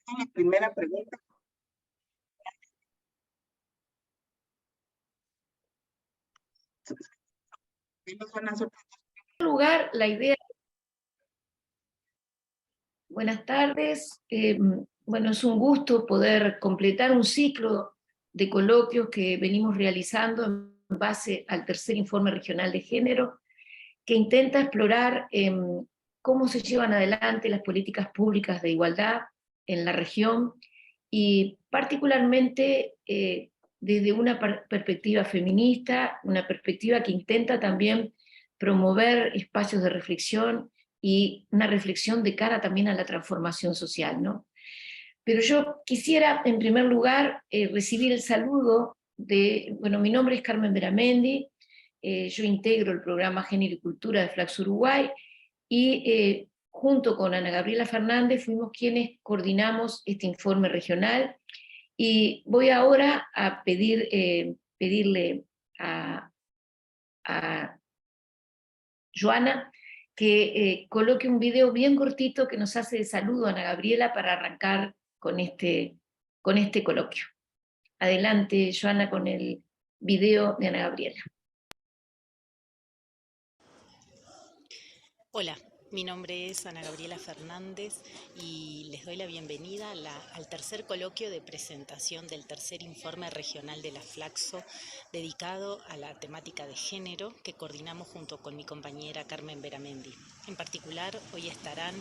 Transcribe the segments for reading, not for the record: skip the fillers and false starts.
La primera pregunta. En primer lugar, la idea... Buenas tardes. Bueno, es un gusto poder completar un ciclo de coloquios que venimos realizando en base al tercer informe regional de género, que intenta explorar cómo se llevan adelante las políticas públicas de igualdad en la región, y particularmente desde una perspectiva feminista, una perspectiva que intenta también promover espacios de reflexión y una reflexión de cara también a la transformación social, ¿no? Pero yo quisiera, en primer lugar, recibir el saludo de, bueno, mi nombre es Carmen Beramendi, yo integro el programa Género y Cultura de Flaxo Uruguay, y junto con Ana Gabriela Fernández fuimos quienes coordinamos este informe regional, y voy ahora a pedirle a Joana que coloque un video bien cortito que nos hace de saludo a Ana Gabriela para arrancar con este coloquio. Adelante, Joana, con el video de Ana Gabriela. Hola, mi nombre es Ana Gabriela Fernández y les doy la bienvenida al tercer coloquio de presentación del tercer informe regional de la Flaxo, dedicado a la temática de género, que coordinamos junto con mi compañera Carmen Beramendi. En particular, hoy estarán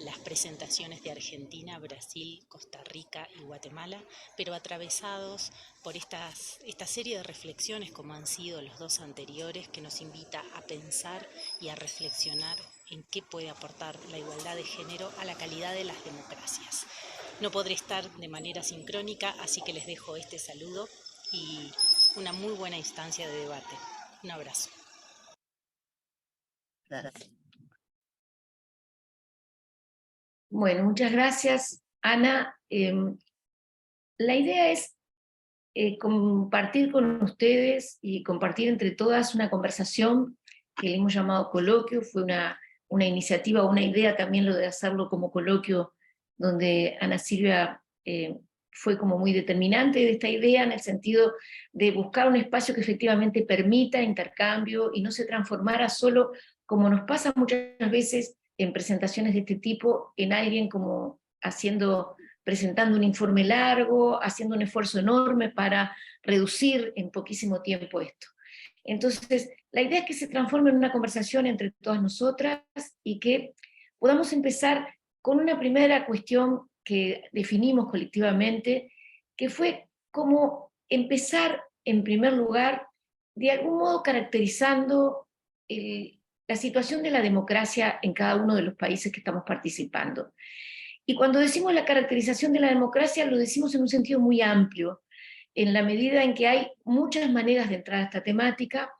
las presentaciones de Argentina, Brasil, Costa Rica y Guatemala, pero atravesados por esta serie de reflexiones, como han sido los dos anteriores, que nos invita a pensar y a reflexionar en qué puede aportar la igualdad de género a la calidad de las democracias. No podré estar de manera sincrónica, así que les dejo este saludo y una muy buena instancia de debate. Un abrazo. Bueno, muchas gracias, Ana. La idea es compartir con ustedes y compartir entre todas una conversación que le hemos llamado coloquio. Fue una iniciativa, una idea también lo de hacerlo como coloquio, donde Ana Silvia fue como muy determinante de esta idea, en el sentido de buscar un espacio que efectivamente permita intercambio y no se transformara solo, como nos pasa muchas veces en presentaciones de este tipo, en alguien como presentando un informe largo, haciendo un esfuerzo enorme para reducir en poquísimo tiempo esto. Entonces, la idea es que se transforme en una conversación entre todas nosotras y que podamos empezar con una primera cuestión que definimos colectivamente, que fue cómo empezar, en primer lugar, de algún modo caracterizando la situación de la democracia en cada uno de los países que estamos participando. Y cuando decimos la caracterización de la democracia, lo decimos en un sentido muy amplio, en la medida en que hay muchas maneras de entrar a esta temática.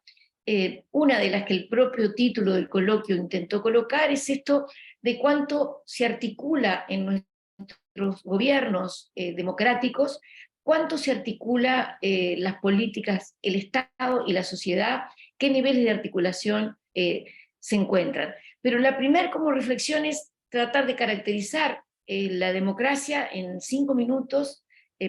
Una de las que el propio título del coloquio intentó colocar es esto de cuánto se articula en nuestros gobiernos democráticos, cuánto se articula las políticas, el Estado y la sociedad, qué niveles de articulación se encuentran. Pero la primera como reflexión es tratar de caracterizar la democracia en 5 minutos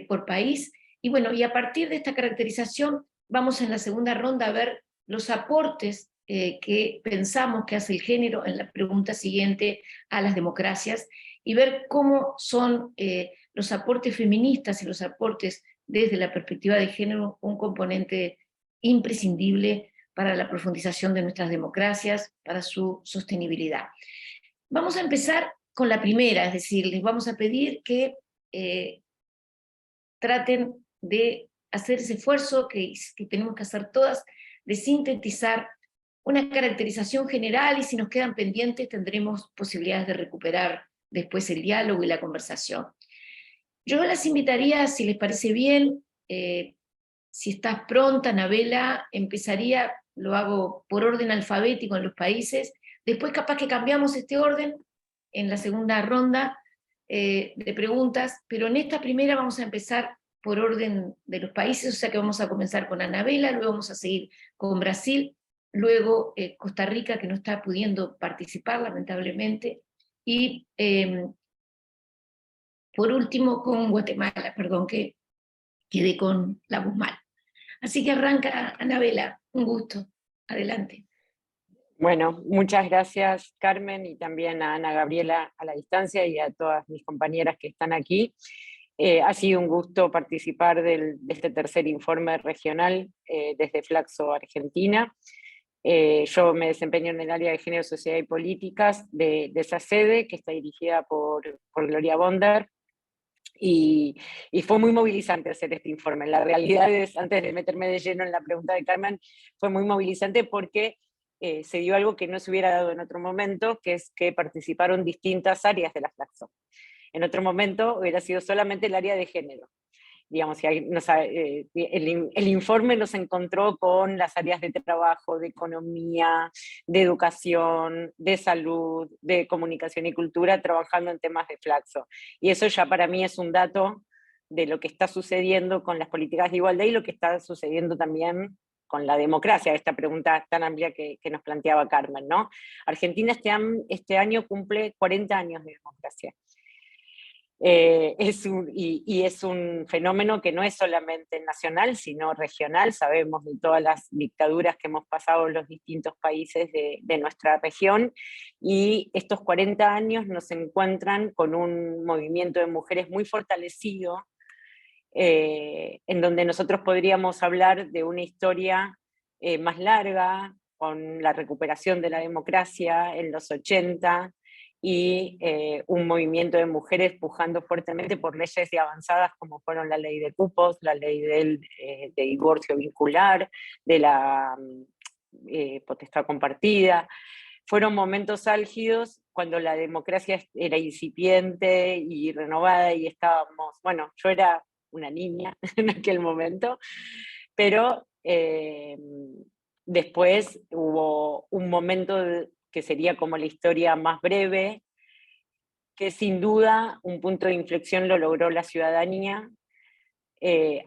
por país, y bueno, y a partir de esta caracterización vamos en la segunda ronda a ver los aportes que pensamos que hace el género en la pregunta siguiente a las democracias, y ver cómo son los aportes feministas y los aportes desde la perspectiva de género un componente imprescindible para la profundización de nuestras democracias, para su sostenibilidad. Vamos a empezar con la primera, es decir, les vamos a pedir que traten de hacer ese esfuerzo que tenemos que hacer todas, de sintetizar una caracterización general, y si nos quedan pendientes tendremos posibilidades de recuperar después el diálogo y la conversación. Yo las invitaría, si les parece bien, si estás pronta, Anabela, empezaría, lo hago por orden alfabético en los países, después capaz que cambiamos este orden en la segunda ronda de preguntas, pero en esta primera vamos a empezar por orden de los países, o sea que vamos a comenzar con Anabela, luego vamos a seguir con Brasil, luego Costa Rica, que no está pudiendo participar lamentablemente, y por último con Guatemala, perdón que quedé con la voz mal. Así que arranca Anabela, un gusto, adelante. Bueno, muchas gracias Carmen y también a Ana Gabriela a la distancia y a todas mis compañeras que están aquí. Ha sido un gusto participar de este tercer informe regional desde Flaxo, Argentina. Yo me desempeño en el área de Género, Sociedad y Políticas de esa sede que está dirigida por Gloria Bonder. Y fue muy movilizante hacer este informe. La realidad es, antes de meterme de lleno en la pregunta de Carmen, fue muy movilizante porque se dio algo que no se hubiera dado en otro momento, que es que participaron distintas áreas de la Flaxo. En otro momento hubiera sido solamente el área de género. Digamos, el informe nos encontró con las áreas de trabajo, de economía, de educación, de salud, de comunicación y cultura, trabajando en temas de Flaxo. Y eso ya para mí es un dato de lo que está sucediendo con las políticas de igualdad y lo que está sucediendo también con la democracia, esta pregunta tan amplia que nos planteaba Carmen, ¿no? Argentina este año cumple 40 años de democracia. Es un fenómeno que no es solamente nacional, sino regional. Sabemos de todas las dictaduras que hemos pasado en los distintos países de nuestra región, y estos 40 años nos encuentran con un movimiento de mujeres muy fortalecido, en donde nosotros podríamos hablar de una historia más larga, con la recuperación de la democracia en los 80, y un movimiento de mujeres pujando fuertemente por leyes de avanzadas como fueron la ley de cupos, la ley de divorcio vincular, de la potestad compartida. Fueron momentos álgidos cuando la democracia era incipiente y renovada y estábamos, bueno, yo era una niña en aquel momento, pero después hubo un momento que sería como la historia más breve, que sin duda un punto de inflexión lo logró la ciudadanía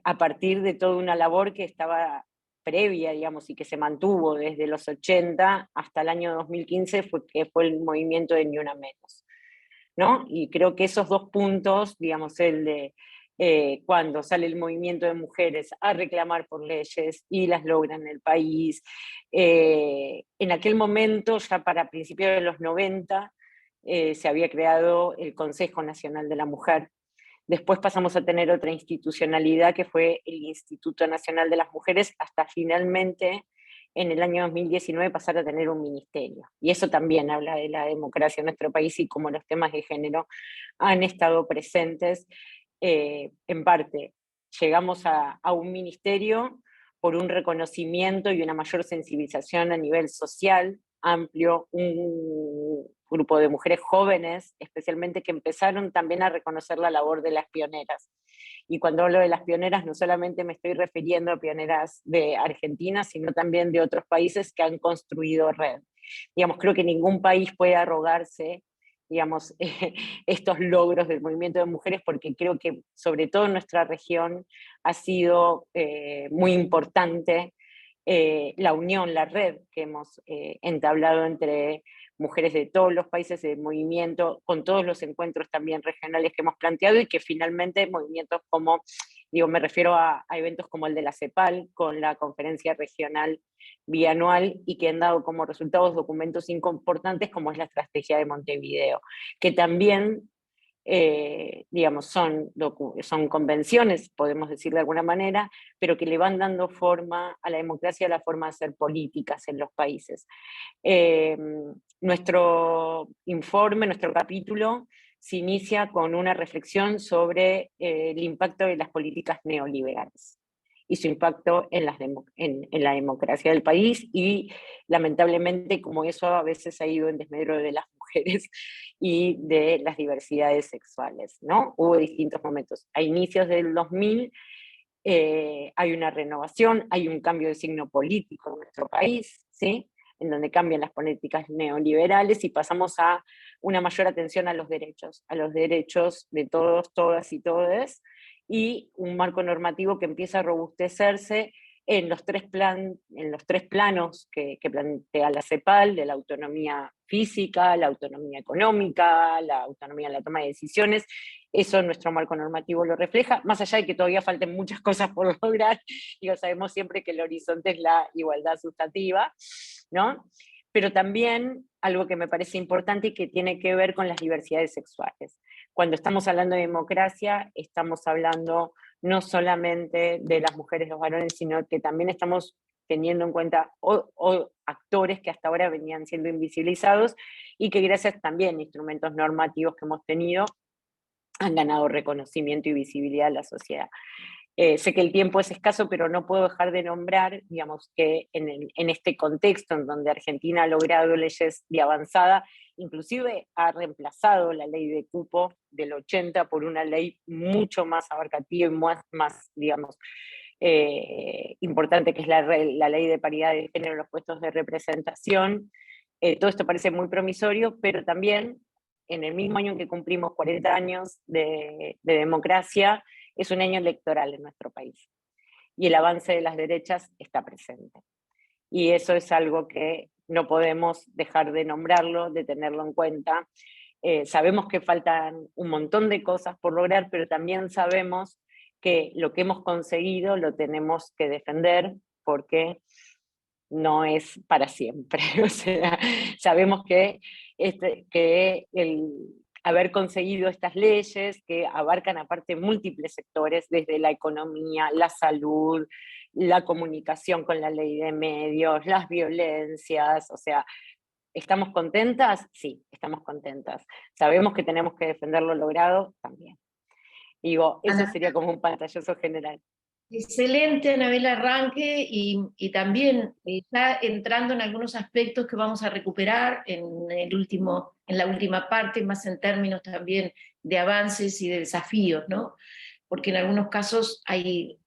a partir de toda una labor que estaba previa, digamos, y que se mantuvo desde los 80 hasta el año 2015, que fue el movimiento de Ni Una Menos, ¿no? Y creo que esos dos puntos, digamos, el de cuando sale el movimiento de mujeres a reclamar por leyes y las logran en el país, en aquel momento, ya para principios de los 90, se había creado el Consejo Nacional de la Mujer. Después pasamos a tener otra institucionalidad que fue el Instituto Nacional de las Mujeres, hasta finalmente en el año 2019 pasar a tener un ministerio. Y eso también habla de la democracia en nuestro país y cómo los temas de género han estado presentes. En parte, llegamos a un ministerio por un reconocimiento y una mayor sensibilización a nivel social amplio, un grupo de mujeres jóvenes, especialmente, que empezaron también a reconocer la labor de las pioneras. Y cuando hablo de las pioneras, no solamente me estoy refiriendo a pioneras de Argentina, sino también de otros países que han construido red. Digamos, creo que ningún país puede arrogarse, digamos, estos logros del movimiento de mujeres, porque creo que sobre todo en nuestra región ha sido muy importante la unión, la red que hemos entablado entre mujeres de todos los países del movimiento, con todos los encuentros también regionales que hemos planteado, y que finalmente movimientos como, digo, me refiero a eventos como el de la CEPAL, con la conferencia regional bianual, y que han dado como resultados documentos importantes como es la estrategia de Montevideo, que también digamos, son convenciones, podemos decir de alguna manera, pero que le van dando forma a la democracia, a la forma de hacer políticas en los países. Nuestro informe, nuestro capítulo, se inicia con una reflexión sobre el impacto de las políticas neoliberales y su impacto en la democracia del país, y lamentablemente como eso a veces ha ido en desmedro de las mujeres y de las diversidades sexuales, ¿no? Hubo distintos momentos. A inicios del 2000 hay una renovación, hay un cambio de signo político en nuestro país, ¿sí? En donde cambian las políticas neoliberales y pasamos a una mayor atención a los derechos de todos, todas y todes, y un marco normativo que empieza a robustecerse en los tres planos que plantea la CEPAL, de la autonomía física, la autonomía económica, la autonomía en la toma de decisiones. Eso nuestro marco normativo lo refleja, más allá de que todavía falten muchas cosas por lograr. Sabemos siempre que el horizonte es la igualdad sustantiva, ¿no? Pero también algo que me parece importante y que tiene que ver con las diversidades sexuales. Cuando estamos hablando de democracia, estamos hablando no solamente de las mujeres y los varones, sino que también estamos teniendo en cuenta actores que hasta ahora venían siendo invisibilizados y que gracias también a instrumentos normativos que hemos tenido han ganado reconocimiento y visibilidad en la sociedad. Sé que el tiempo es escaso, pero no puedo dejar de nombrar, digamos, que en este contexto en donde Argentina ha logrado leyes de avanzada, inclusive ha reemplazado la ley de cupo del 80 por una ley mucho más abarcativa y más digamos, importante, que es la ley de paridad de género en los puestos de representación. Todo esto parece muy promisorio, pero también en el mismo año en que cumplimos 40 años de democracia, es un año electoral en nuestro país. Y el avance de las derechas está presente. Y eso es algo que no podemos dejar de nombrarlo, de tenerlo en cuenta. Sabemos que faltan un montón de cosas por lograr, pero también sabemos que lo que hemos conseguido lo tenemos que defender, porque no es para siempre. O sea, sabemos que el haber conseguido estas leyes que abarcan aparte múltiples sectores, desde la economía, la salud, la comunicación con la ley de medios, las violencias, o sea, ¿estamos contentas? Sí, estamos contentas. ¿Sabemos que tenemos que defender lo logrado? También. Digo, eso sería como un pantallazo general. Excelente, Anabel, arranque y también está entrando en algunos aspectos que vamos a recuperar en la última parte, más en términos también de avances y de desafíos, ¿no? Porque en algunos casos hay,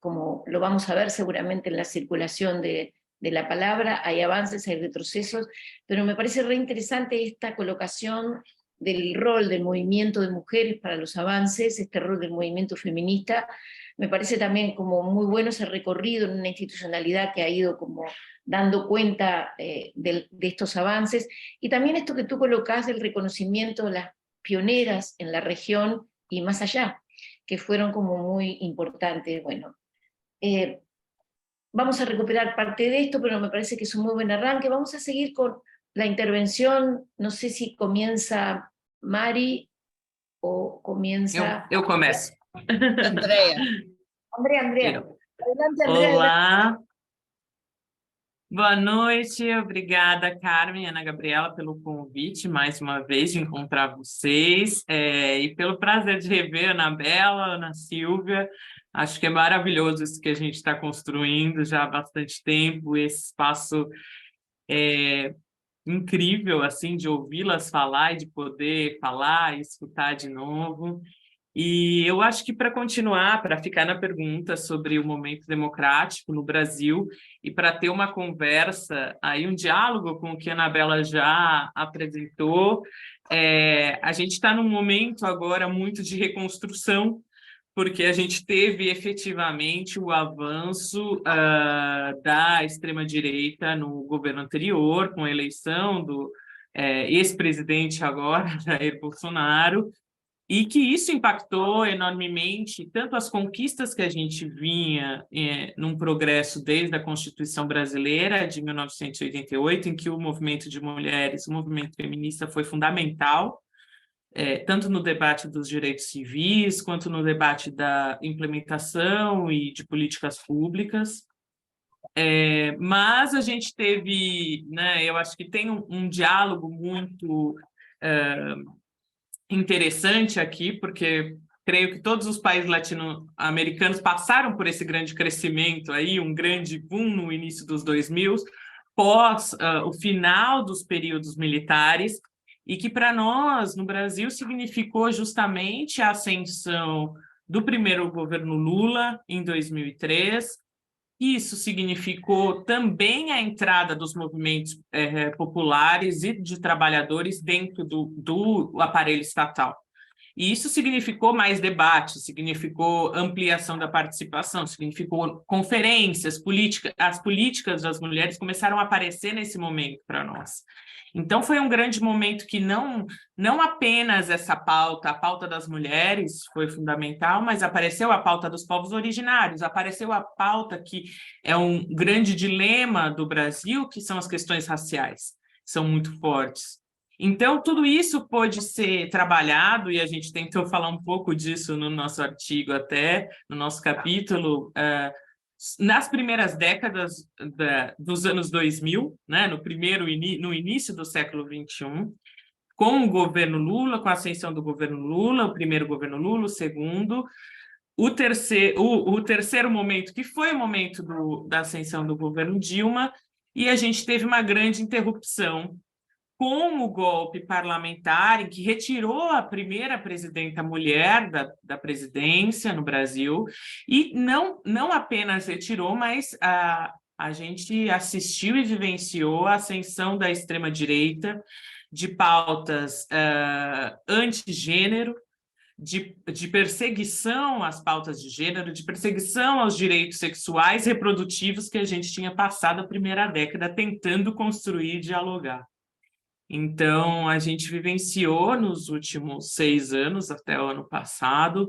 como lo vamos a ver seguramente en la circulación de la palabra, hay avances, hay retrocesos, pero me parece re interesante esta colocación del rol del movimiento de mujeres para los avances, este rol del movimiento feminista. Me parece también como muy bueno ese recorrido en una institucionalidad que ha ido como dando cuenta de estos avances, y también esto que tú colocás del reconocimiento de las pioneras en la región y más allá, que fueron como muy importantes. Bueno, vamos a recuperar parte de esto, pero me parece que es un muy buen arranque. Vamos a seguir con la intervención, no sé si comienza Mari o comienza... Eu começo. Andrea. Andrea. Adelante, Andrea. Olá. Boa noite, obrigada, Carmen e Ana Gabriela, pelo convite, mais uma vez, de encontrar vocês, e pelo prazer de rever a Anabela, Ana Silvia. Acho que é maravilhoso isso que a gente está construindo já há bastante tempo, esse espaço incrível, assim, de ouvi-las falar e de poder falar e escutar de novo. E eu acho que para continuar, para ficar na pergunta sobre o momento democrático no Brasil e para ter uma conversa, aí um diálogo com o que a Anabela já apresentou, a gente está num momento agora muito de reconstrução, porque a gente teve efetivamente o avanço da extrema-direita no governo anterior, com a eleição do ex-presidente agora, Jair Bolsonaro, e que isso impactou enormemente tanto as conquistas que a gente vinha num progresso desde a Constituição Brasileira de 1988, em que o movimento de mulheres, o movimento feminista foi fundamental, tanto no debate dos direitos civis, quanto no debate da implementação e de políticas públicas. Mas a gente teve, né, eu acho que tem um diálogo muito interessante aqui, porque creio que todos os países latino-americanos passaram por esse grande crescimento aí, um grande boom no início dos 2000, pós o final dos períodos militares, e que para nós, no Brasil, significou justamente a ascensão do primeiro governo Lula, em 2003. Isso significou também a entrada dos movimentos populares e de trabalhadores dentro do aparelho estatal. E isso significou mais debate, significou ampliação da participação, significou conferências, as políticas das mulheres começaram a aparecer nesse momento para nós. Então, foi um grande momento que não apenas essa pauta, a pauta das mulheres foi fundamental, mas apareceu a pauta dos povos originários, apareceu a pauta que é um grande dilema do Brasil, que são as questões raciais, são muito fortes. Então, tudo isso pôde ser trabalhado, e a gente tentou falar um pouco disso no nosso artigo até, no nosso capítulo, nas primeiras décadas dos anos 2000, né, no início do século XXI, com o governo Lula, com a ascensão do governo Lula, o primeiro governo Lula, o segundo, o terceiro momento, que foi o momento da ascensão do governo Dilma, e a gente teve uma grande interrupção com o golpe parlamentar, em que retirou a primeira presidenta mulher da presidência no Brasil, e não apenas retirou, mas a gente assistiu e vivenciou a ascensão da extrema-direita, de pautas antigênero, de perseguição às pautas de gênero, de perseguição aos direitos sexuais reprodutivos que a gente tinha passado a primeira década tentando construir e dialogar. Então, a gente vivenciou nos últimos 6 anos, até o ano passado,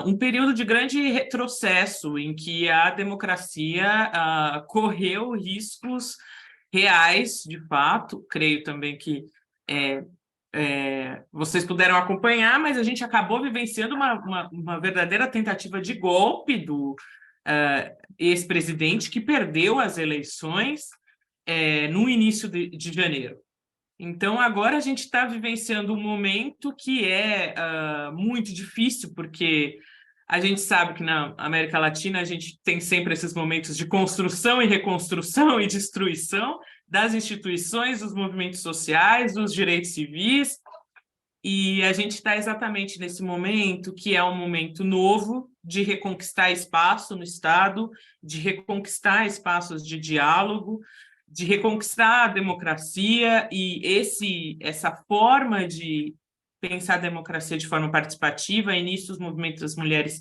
um período de grande retrocesso em que a democracia correu riscos reais, de fato. Creio também que vocês puderam acompanhar, mas a gente acabou vivenciando uma verdadeira tentativa de golpe do ex-presidente, que perdeu as eleições no início de janeiro. Então, agora a gente está vivenciando um momento que é muito difícil, porque a gente sabe que na América Latina a gente tem sempre esses momentos de construção e reconstrução e destruição das instituições, dos movimentos sociais, dos direitos civis, e a gente está exatamente nesse momento, que é um momento novo de reconquistar espaço no Estado, de reconquistar espaços de diálogo, de reconquistar a democracia, e essa forma de pensar a democracia de forma participativa, e nisso os movimentos das mulheres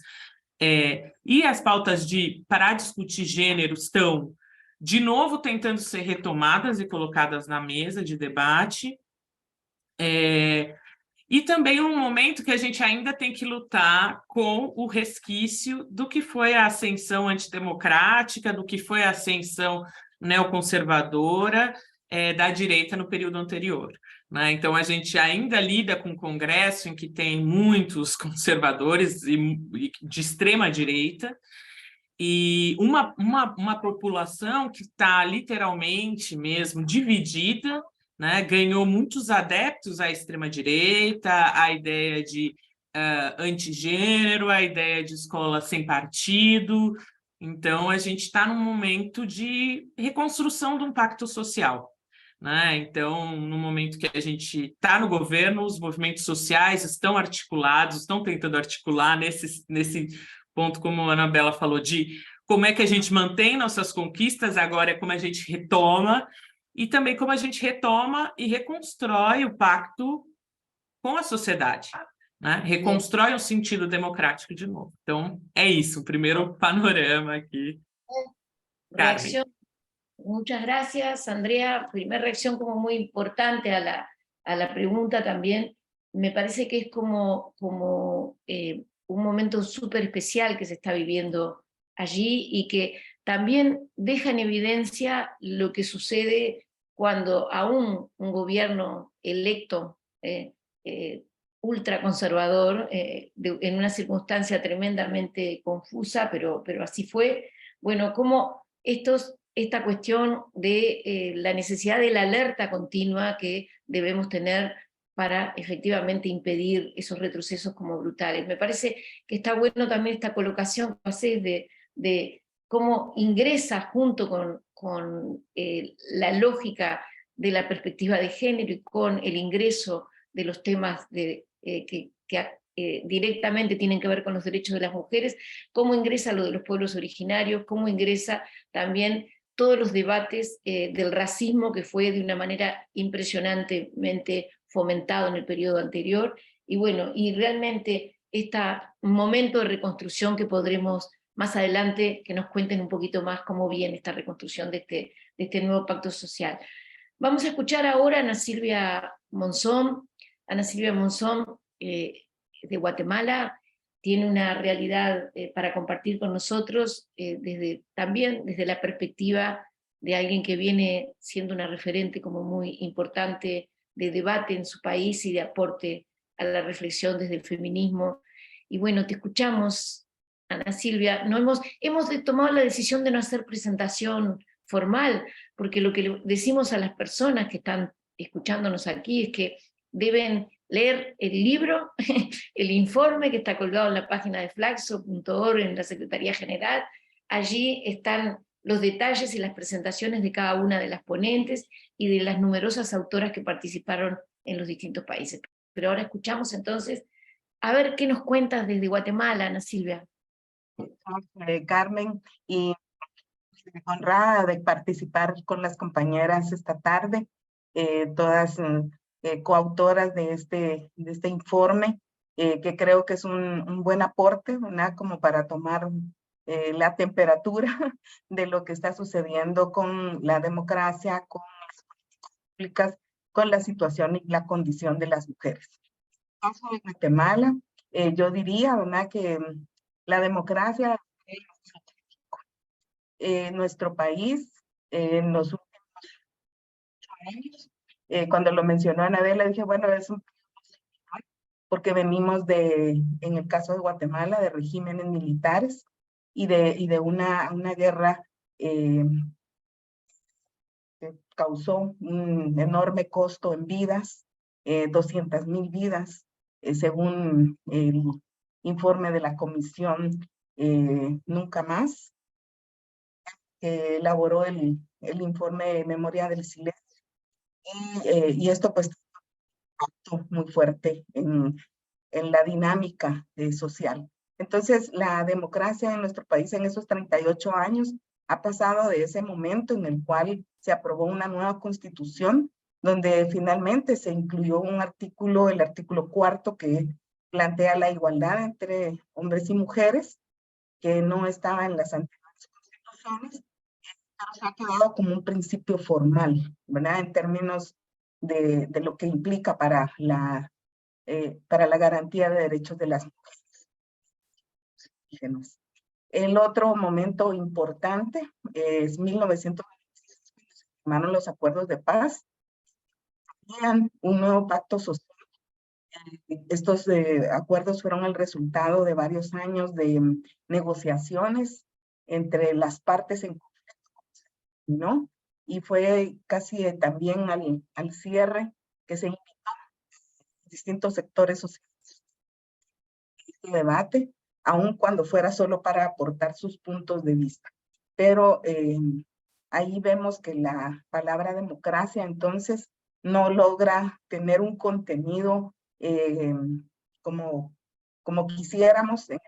e as pautas para discutir gênero estão, de novo, tentando ser retomadas e colocadas na mesa de debate, e também um momento que a gente ainda tem que lutar com o resquício do que foi a ascensão antidemocrática, do que foi a ascensão neoconservadora da direita no período anterior, né? Então, a gente ainda lida com um Congresso em que tem muitos conservadores e de extrema-direita, e uma população que está literalmente mesmo dividida, né? Ganhou muitos adeptos à extrema-direita, a ideia de antigênero, a ideia de escola sem partido. Então, a gente está num momento de reconstrução de um pacto social, né? Então, no momento que a gente está no governo, os movimentos sociais estão articulados, estão tentando articular nesse ponto, como a Anabela falou, de como é que a gente mantém nossas conquistas, agora é como a gente retoma, e também como a gente retoma e reconstrói o pacto com a sociedade, né? Reconstrói um sentido democrático de novo. Então, é isso, o primeiro panorama aqui. Reacción. Muchas gracias, Andrea. Primera reacción como muy importante a la pregunta también. Me parece que es como un momento súper especial que se está viviendo allí y que también deja en evidencia lo que sucede cuando aún un gobierno electo ultraconservador, en una circunstancia tremendamente confusa, pero así fue, bueno, como esta cuestión de la necesidad de la alerta continua que debemos tener para efectivamente impedir esos retrocesos como brutales. Me parece que está bueno también esta colocación que haces de cómo ingresa junto con la lógica de la perspectiva de género y con el ingreso de los temas que directamente tienen que ver con los derechos de las mujeres, cómo ingresa lo de los pueblos originarios, cómo ingresa también todos los debates del racismo, que fue de una manera impresionantemente fomentado en el periodo anterior, y bueno, y realmente este momento de reconstrucción que podremos más adelante, que nos cuenten un poquito más cómo viene esta reconstrucción de este nuevo pacto social. Vamos a escuchar ahora a Ana Silvia Monzón. Ana Silvia Monzón, de Guatemala, tiene una realidad para compartir con nosotros, también desde la perspectiva de alguien que viene siendo una referente como muy importante de debate en su país y de aporte a la reflexión desde el feminismo. Y bueno, te escuchamos, Ana Silvia. No hemos tomado la decisión de no hacer presentación formal, porque lo que decimos a las personas que están escuchándonos aquí es que deben leer el libro, el informe que está colgado en la página de flaxo.org en la Secretaría General. Allí están los detalles y las presentaciones de cada una de las ponentes y de las numerosas autoras que participaron en los distintos países. Pero ahora escuchamos entonces, a ver qué nos cuentas desde Guatemala, Ana Silvia. Carmen, y honrada de participar con las compañeras esta tarde, todas coautoras de este informe, que creo que es un buen aporte, ¿verdad? Como para tomar la temperatura de lo que está sucediendo con la democracia, con las políticas públicas, con la situación y la condición de las mujeres. En el caso de Guatemala, yo diría, ¿verdad?, que la democracia en nuestro país en los últimos años, cuando lo mencionó Anabela, dije, bueno, es un porque venimos en el caso de Guatemala, de regímenes militares y de una guerra que causó un enorme costo en vidas, 200,000 vidas, según el informe de la Comisión Nunca Más, que elaboró el informe de Memoria del Silencio. Y esto pues impactó muy fuerte en la dinámica social. Entonces, la democracia en nuestro país en esos 38 años ha pasado de ese momento en el cual se aprobó una nueva constitución, donde finalmente se incluyó un artículo, el artículo 4, que plantea la igualdad entre hombres y mujeres, que no estaba en las anteriores constituciones, pero se ha quedado como un principio formal, ¿verdad? En términos de lo que implica para la garantía de derechos de las mujeres indígenas. El otro momento importante es 1996, cuando se firmaron los acuerdos de paz, tenían un nuevo pacto social. Estos acuerdos fueron el resultado de varios años de negociaciones entre las partes en conflicto, ¿no? Y fue casi también al cierre que se invitó a distintos sectores sociales este debate, aun cuando fuera solo para aportar sus puntos de vista. Pero ahí vemos que la palabra democracia entonces no logra tener un contenido como quisiéramos, en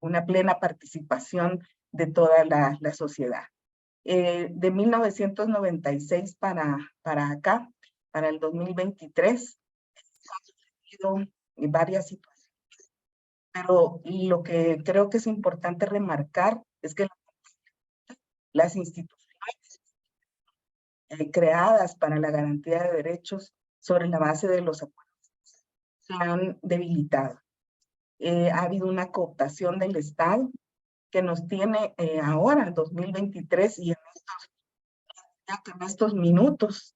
una plena participación de toda la sociedad. De 1996 para acá, para el 2023, han sucedido varias situaciones, pero lo que creo que es importante remarcar es que las instituciones creadas para la garantía de derechos sobre la base de los acuerdos se han debilitado. Ha habido una cooptación del Estado que nos tiene ahora, en 2023, y en estos minutos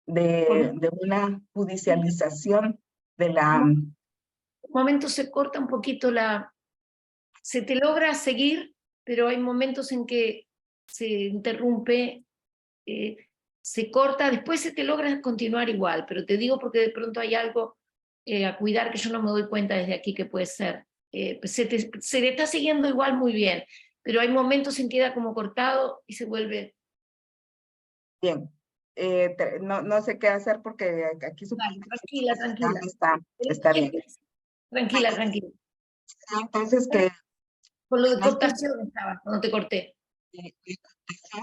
de una judicialización de la... Un momento se corta un poquito se te logra seguir, pero hay momentos en que se interrumpe, se corta, después se te logra continuar igual, pero te digo porque de pronto hay algo a cuidar que yo no me doy cuenta desde aquí que puede ser. Se le está siguiendo igual muy bien, pero hay momentos en que queda como cortado y se vuelve... Bien, no sé qué hacer porque aquí tranquila. Está bien. Tranquila. Entonces que... Con lo de cortación estaba, cuando te corté.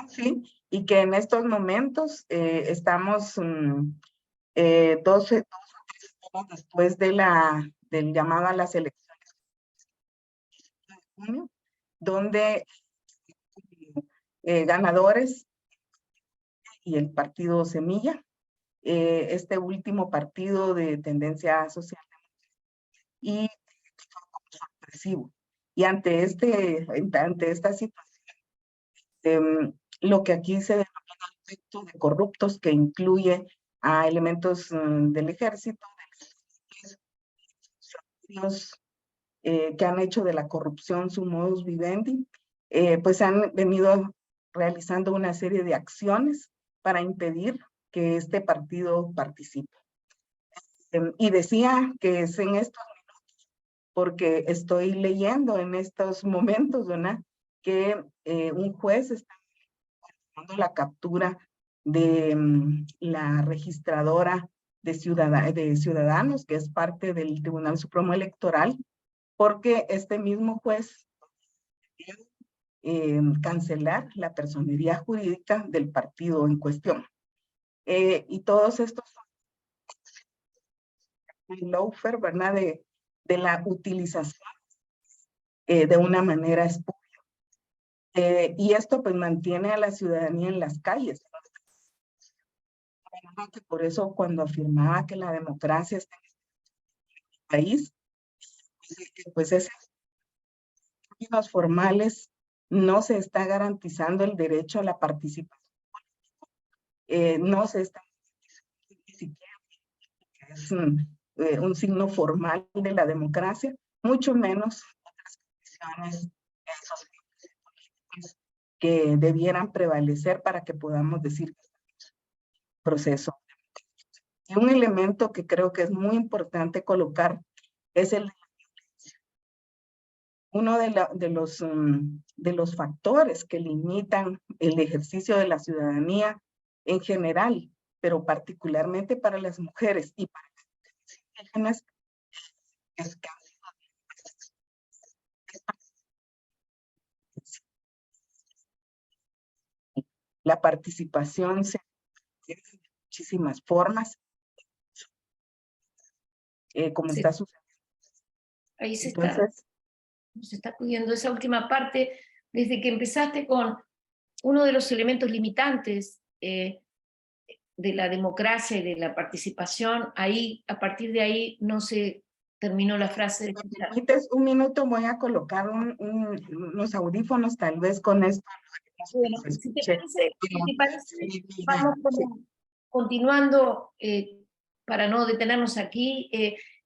Sí, y que en estos momentos estamos 12 o 13 semanas después del llamado a las elecciones de junio, donde ganadores y el partido Semilla, este último partido de tendencia social y sorpresivo. Y ante esta situación, lo que aquí se denomina efecto de corruptos, que incluye a elementos del ejército, que han hecho de la corrupción su modus vivendi, pues han venido realizando una serie de acciones para impedir que este partido participe. Y decía que es en estos minutos, porque estoy leyendo en estos momentos, ¿verdad?, que un juez está dando la captura de la registradora de Ciudadanos, que es parte del Tribunal Supremo Electoral, porque este mismo juez cancelar la personería jurídica del partido en cuestión. Y todos estos lawfare, ¿verdad?, de la utilización de una manera espuria. Y esto pues mantiene a la ciudadanía en las calles. Por eso cuando afirmaba que la democracia está en el país, pues es en términos formales no se está garantizando el derecho a la participación. No se está ni siquiera, es un signo formal de la democracia, mucho menos otras condiciones sociales y políticas que debieran prevalecer para que podamos decir que estamos en proceso. Y un elemento que creo que es muy importante colocar es uno de los factores que limitan el ejercicio de la ciudadanía en general, pero particularmente para las mujeres y para las indígenas, es que la participación se tiene de muchísimas formas, como Sí. está sucediendo. Ahí se Entonces, está acudiendo esa última parte, desde que empezaste con uno de los elementos limitantes de la democracia y de la participación. Ahí, a partir de ahí, no se terminó la frase. si me permites un minuto, voy a colocar unos audífonos, tal vez con esto. Bueno, Se si te escuche, parece, vamos como continuando, para no detenernos aquí.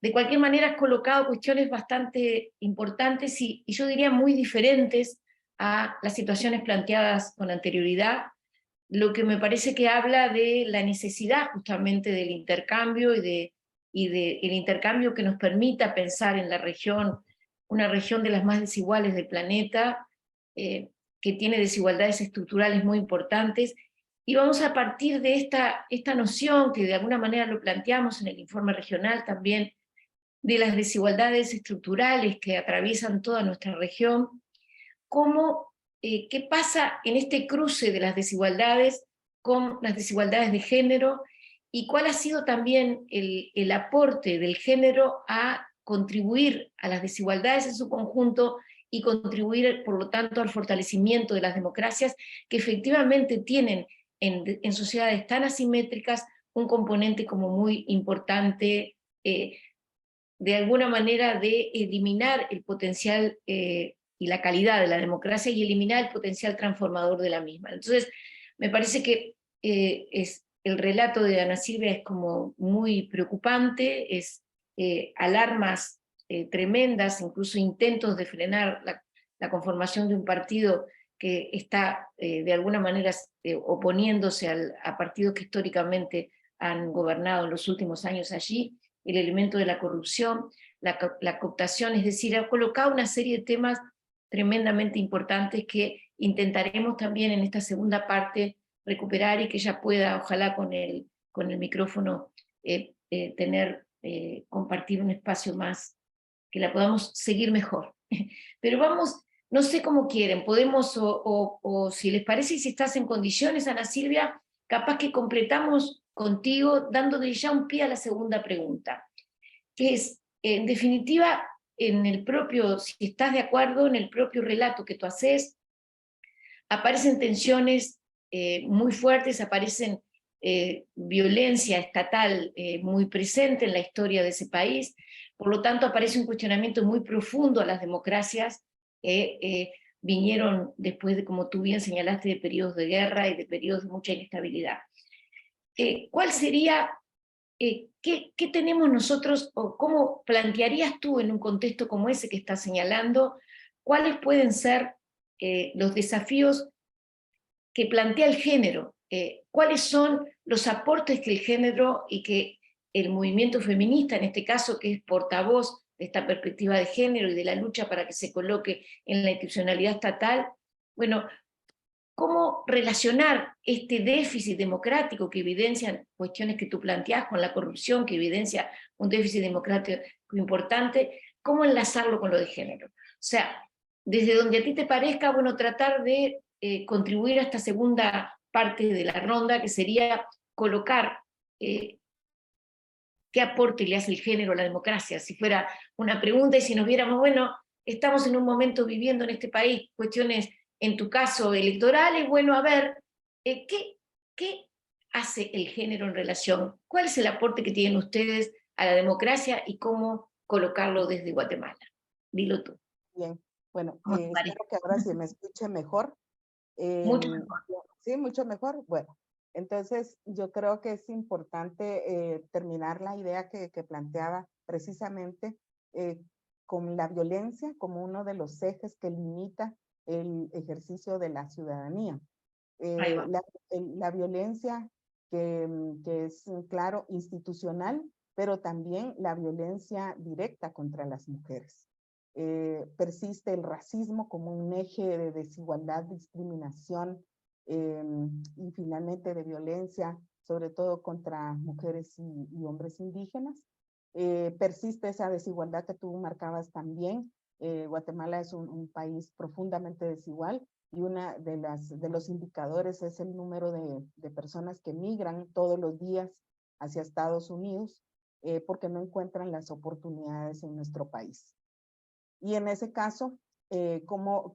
De cualquier manera has colocado cuestiones bastante importantes y yo diría muy diferentes a las situaciones planteadas con anterioridad, lo que me parece que habla de la necesidad justamente del intercambio y el intercambio que nos permita pensar en la región, una región de las más desiguales del planeta, que tiene desigualdades estructurales muy importantes, y vamos a partir de esta noción que de alguna manera lo planteamos en el informe regional también, de las desigualdades estructurales que atraviesan toda nuestra región, cómo, qué pasa en este cruce de las desigualdades con las desigualdades de género, y cuál ha sido también el aporte del género a contribuir a las desigualdades en su conjunto y contribuir, por lo tanto, al fortalecimiento de las democracias que efectivamente tienen en sociedades tan asimétricas un componente como muy importante, de alguna manera de eliminar el potencial y la calidad de la democracia y eliminar el potencial transformador de la misma. Entonces, me parece que el relato de Ana Silvia es como muy preocupante, es alarmas tremendas, incluso intentos de frenar la conformación de un partido que está de alguna manera oponiéndose a partidos que históricamente han gobernado en los últimos años allí, el elemento de la corrupción, la cooptación, es decir, ha colocado una serie de temas tremendamente importantes que intentaremos también en esta segunda parte recuperar y que ella pueda, ojalá con el micrófono, compartir un espacio más, que la podamos seguir mejor. Pero vamos no sé cómo quieren, podemos, o si les parece, y si estás en condiciones, Ana Silvia, capaz que completamos contigo, dándole ya un pie a la segunda pregunta, que es, en definitiva, en el propio, si estás de acuerdo, en el propio relato que tú haces, aparecen tensiones muy fuertes, aparecen violencia estatal muy presente en la historia de ese país, por lo tanto aparece un cuestionamiento muy profundo a las democracias que vinieron después de, como tú bien señalaste, de periodos de guerra y de periodos de mucha inestabilidad. ¿Cuál sería, qué tenemos nosotros, o cómo plantearías tú en un contexto como ese que estás señalando, cuáles pueden ser los desafíos que plantea el género? ¿Cuáles son los aportes que el género y que el movimiento feminista, en este caso, que es portavoz de esta perspectiva de género y de la lucha para que se coloque en la institucionalidad estatal, bueno, cómo relacionar este déficit democrático que evidencian cuestiones que tú planteás con la corrupción, que evidencia un déficit democrático importante, cómo enlazarlo con lo de género? O sea, desde donde a ti te parezca, bueno, tratar de contribuir a esta segunda parte de la ronda, que sería colocar qué aporte le hace el género a la democracia, si fuera una pregunta, y si nos viéramos, bueno, estamos en un momento viviendo en este país cuestiones, en tu caso, electorales, bueno, a ver, ¿qué hace el género en relación? ¿Cuál es el aporte que tienen ustedes a la democracia y cómo colocarlo desde Guatemala? Dilo tú. Bien, bueno, ¿Cómo te parece? espero que ahora se me escuche mejor. Mucho Em, mejor. sí, mucho mejor. Bueno, entonces yo creo que es importante terminar la idea que planteaba precisamente con la violencia como uno de los ejes que limita el ejercicio de la ciudadanía. Ahí va. La violencia que es, claro, institucional, pero también la violencia directa contra las mujeres. Persiste el racismo como un eje de desigualdad, discriminación y finalmente de violencia, sobre todo contra mujeres y hombres indígenas. Persiste esa desigualdad que tú marcabas también. Guatemala es un país profundamente desigual y una de los indicadores es el número de personas que migran todos los días hacia Estados Unidos porque no encuentran las oportunidades en nuestro país. Y en ese caso, como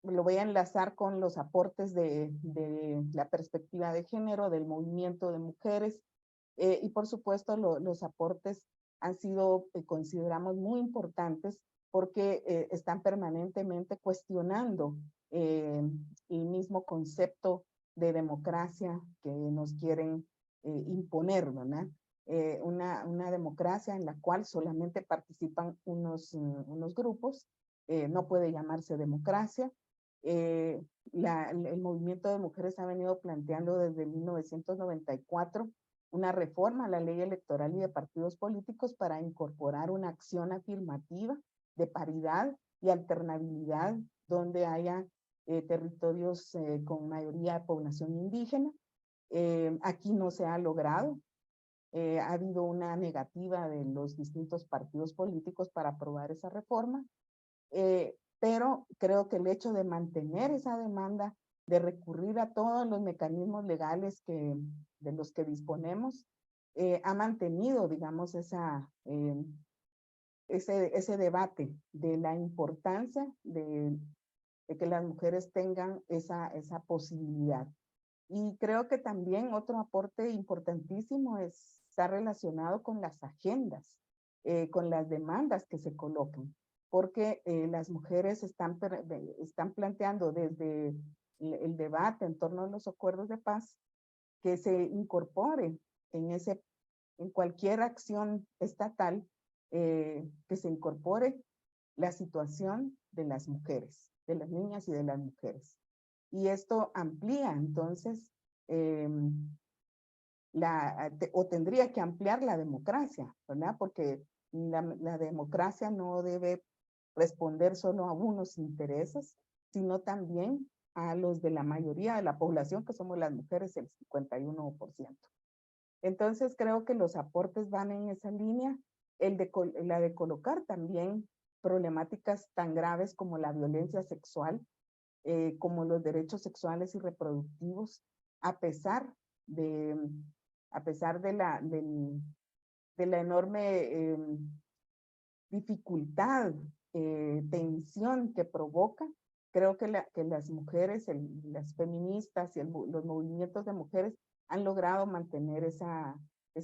lo voy a enlazar con los aportes de la perspectiva de género, del movimiento de mujeres, y por supuesto los aportes han sido, consideramos muy importantes porque están permanentemente cuestionando el mismo concepto de democracia que nos quieren imponer, ¿verdad? Una democracia en la cual solamente participan unos grupos, no puede llamarse democracia. El movimiento de mujeres ha venido planteando desde 1994 una reforma a la ley electoral y de partidos políticos para incorporar una acción afirmativa de paridad y alternabilidad donde haya territorios con mayoría de población indígena. Aquí no se ha logrado. Ha habido una negativa de los distintos partidos políticos para aprobar esa reforma, pero creo que el hecho de mantener esa demanda, de recurrir a todos los mecanismos legales de los que disponemos, ha mantenido, digamos, ese debate de la importancia de que las mujeres tengan esa posibilidad. Y creo que también otro aporte importantísimo está relacionado con las agendas, con las demandas que se colocan, porque las mujeres están planteando desde el debate en torno a los acuerdos de paz que se incorpore en cualquier acción estatal, que se incorpore la situación de las mujeres, de las niñas y de las mujeres. Y esto amplía entonces, o tendría que ampliar la democracia, ¿verdad? Porque la democracia no debe responder solo a unos intereses, sino también a los de la mayoría de la población, que somos las mujeres, el 51%. Entonces creo que los aportes van en esa línea, la de colocar también problemáticas tan graves como la violencia sexual, como los derechos sexuales y reproductivos, a pesar de la enorme dificultad, tensión que provoca. Creo que las mujeres, las feministas y los movimientos de mujeres han logrado mantener esa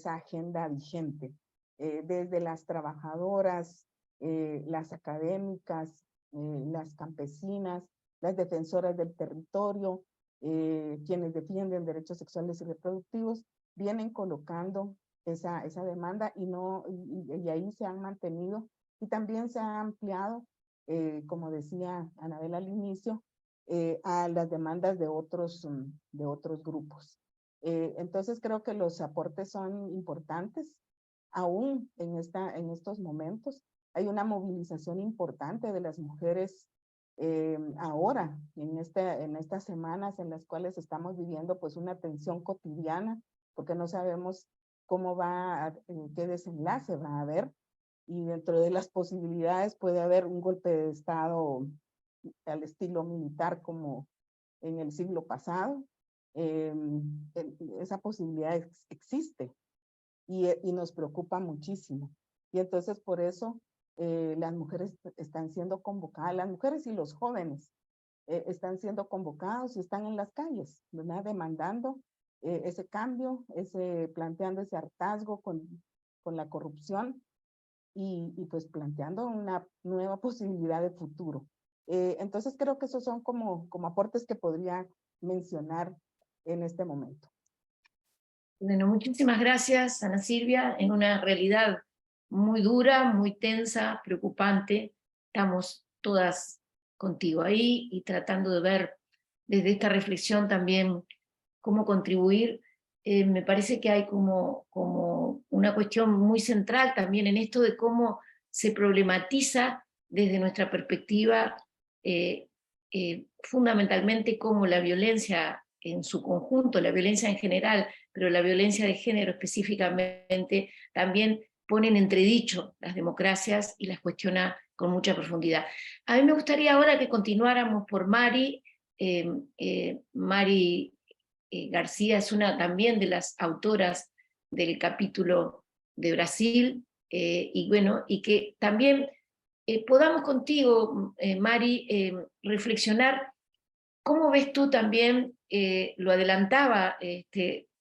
agenda vigente. Desde las trabajadoras, las académicas, las campesinas, las defensoras del territorio, quienes defienden derechos sexuales y reproductivos, vienen colocando esa demanda y ahí se han mantenido, y también se ha ampliado, como decía Anabel al inicio, a las demandas de otros grupos. Entonces creo que los aportes son importantes, aún en estos momentos. Hay una movilización importante de las mujeres ahora, en estas semanas en las cuales estamos viviendo pues una tensión cotidiana, porque no sabemos cómo qué desenlace va a haber, y dentro de las posibilidades puede haber un golpe de Estado al estilo militar como en el siglo pasado. Esa posibilidad existe y nos preocupa muchísimo. Y entonces por eso las mujeres están siendo convocadas, las mujeres y los jóvenes están siendo convocados y están en las calles, ¿verdad? Demandando ese cambio, planteando ese hartazgo con la corrupción y pues planteando una nueva posibilidad de futuro. Entonces creo que esos son como aportes que podría mencionar en este momento. Bueno, muchísimas gracias, Ana Silvia. En una realidad muy dura, muy tensa, preocupante, estamos todas contigo ahí y tratando de ver desde esta reflexión también cómo contribuir. Me parece que hay como una cuestión muy central también en esto de cómo se problematiza desde nuestra perspectiva fundamentalmente cómo la violencia en su conjunto, la violencia en general, pero la violencia de género específicamente, también pone en entredicho las democracias y las cuestiona con mucha profundidad. A mí me gustaría ahora que continuáramos por Mari. Mari García es una también de las autoras del capítulo de Brasil, y bueno, y que también podamos contigo, Mari, reflexionar cómo ves tú también, lo adelantaba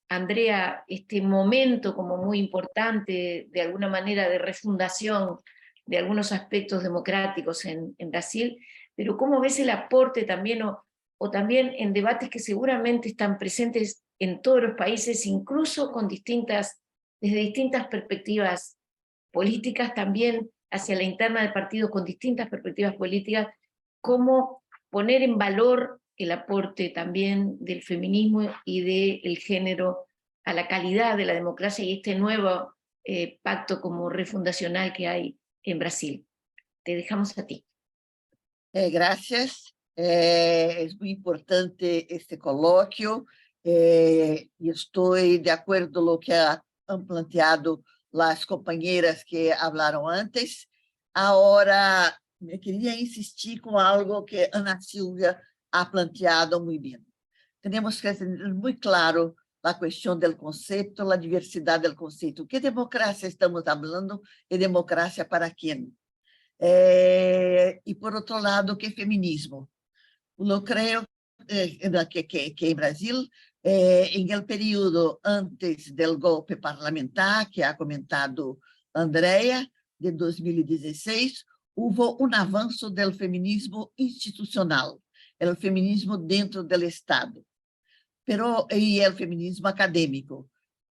Andrea, este momento como muy importante, de alguna manera, de refundación de algunos aspectos democráticos en Brasil, pero cómo ves el aporte también, o también en debates que seguramente están presentes en todos los países, incluso desde distintas perspectivas políticas, también hacia la interna del partido con distintas perspectivas políticas, cómo poner en valor el aporte también del feminismo y del género a la calidad de la democracia y este nuevo pacto como refundacional que hay en Brasil. Te dejamos a ti. Gracias. Es muy importante este coloquio y estoy de acuerdo con lo que han planteado las compañeras que hablaron antes. Ahora, me quería insistir con algo que Ana Silvia ha planteado muy bien. Tenemos que tener muy claro la cuestión del concepto, la diversidad del concepto. ¿Qué democracia estamos hablando y democracia para quién? Y por otro lado, ¿qué feminismo? Yo creo que en Brasil, en el periodo antes del golpe parlamentar, que ha comentado Andrea, de 2016, hubo un avance del feminismo institucional, el feminismo dentro del Estado, y el feminismo académico.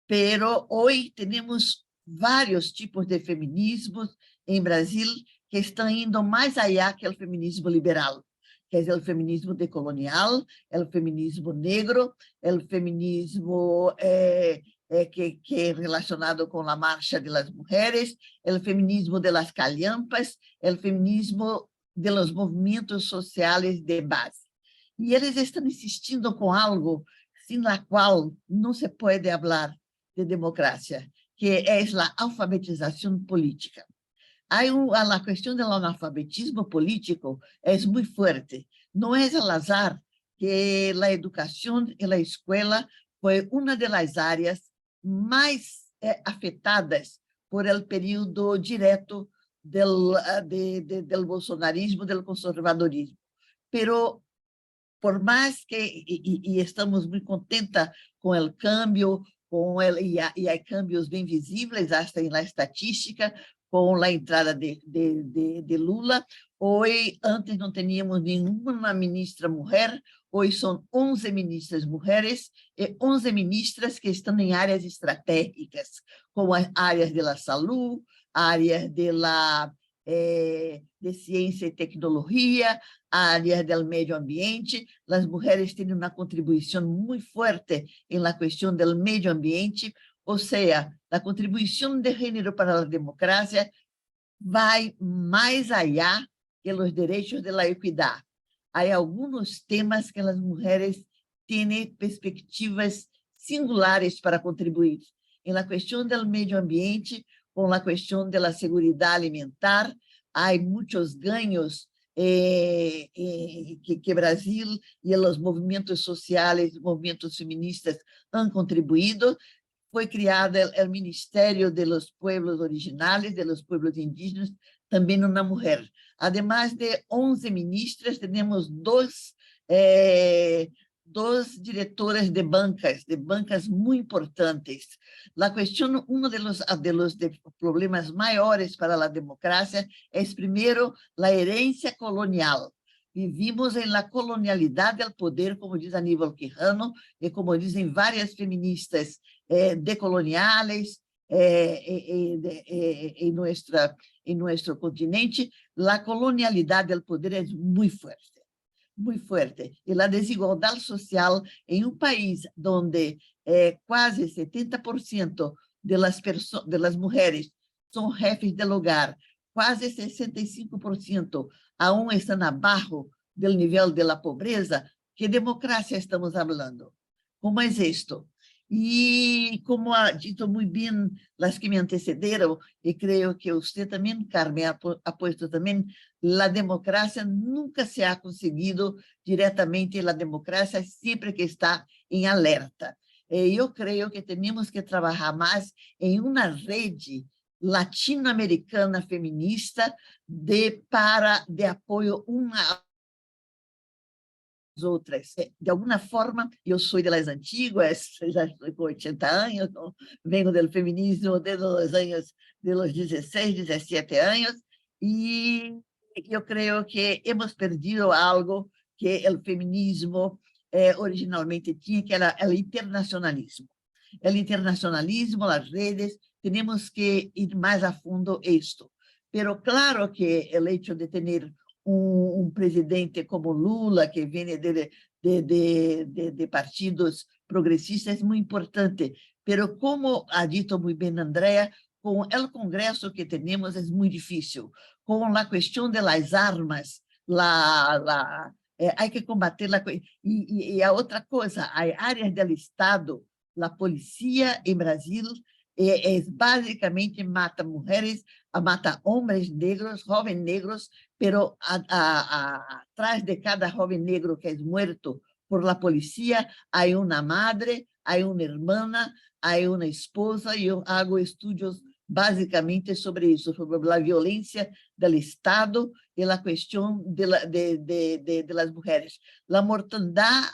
Pero hoy tenemos varios tipos de feminismos en Brasil que están indo más allá que el feminismo liberal, que es el feminismo decolonial, el feminismo negro, el feminismo que es relacionado con la marcha de las mujeres, el feminismo de las calhampas, el feminismo de los movimientos sociales de base. Y eles están insistindo con algo sin la cual no se puede hablar de democracia, que es la alfabetización política. La cuestión del analfabetismo político es muy fuerte. No es al azar que la educación en la escuela fue una de las áreas más afectadas por el período directo del bolsonarismo, del conservadorismo. Pero por más que, y estamos muy contentas con el cambio, y hay cambios bien visibles hasta en la estatística, con la entrada de Lula. Hoy, antes no teníamos ninguna ministra mujer, hoy son 11 ministras mujeres y 11 ministras que están en áreas estratégicas, como áreas de la salud, áreas de ciencia y tecnología, áreas del medio ambiente. Las mujeres tienen una contribución muy fuerte en la cuestión del medio ambiente, o sea, la contribución de género para la democracia va más allá que los derechos de la equidad. Hay algunos temas que las mujeres tienen perspectivas singulares para contribuir. En la cuestión del medio ambiente, con la cuestión de la seguridad alimentar, hay muchos ganos que Brasil y los movimientos sociales, movimientos feministas han contribuido. Fue creado el Ministerio de los Pueblos Originales, de los Pueblos Indígenas, también una mujer. Además de 11 ministras, tenemos dos directores de bancas muy importantes. La cuestión, uno de los problemas mayores para la democracia es, primero, la herencia colonial. Vivimos en la colonialidad del poder, como dice Aníbal Quijano, y como dicen varias feministas decoloniales en nuestro continente. La colonialidad del poder es muy fuerte. Muy fuerte. Y la desigualdad social en un país donde casi 70% de las mujeres son jefes del hogar, casi 65% aún están abajo del nivel de la pobreza. ¿Qué democracia estamos hablando? ¿Cómo es esto? Y como ha dicho muy bien las que me antecedieron, y creo que usted también, Carmen, ha puesto también, la democracia nunca se ha conseguido directamente, la democracia siempre que está en alerta. Yo creo que tenemos que trabajar más en una red latinoamericana feminista de apoyo una outras. De alguma forma, eu sou das antigas, já estou com 80 anos, venho do feminismo desde os anos de los 16, 17 anos, e eu creio que hemos perdido algo que o feminismo originalmente tinha, que era o internacionalismo. O internacionalismo, as redes, temos que ir mais a fundo isto. Pero claro que o hecho de ter presidente como Lula, que vem de partidos progressistas, é muito importante. Pero como ha dito muito bem Andrea, com o Congresso que temos é muito difícil. Com a questão das armas, há que combater. E a outra coisa, há áreas do Estado, a polícia em Brasil basicamente mata mulheres, mata homens negros, jovens negros, pero atrás de cada joven negro que es muerto por la policía hay una madre, hay una hermana, hay una esposa, y yo hago estudios básicamente sobre eso, sobre la violencia del Estado y la cuestión de las mujeres. La mortandad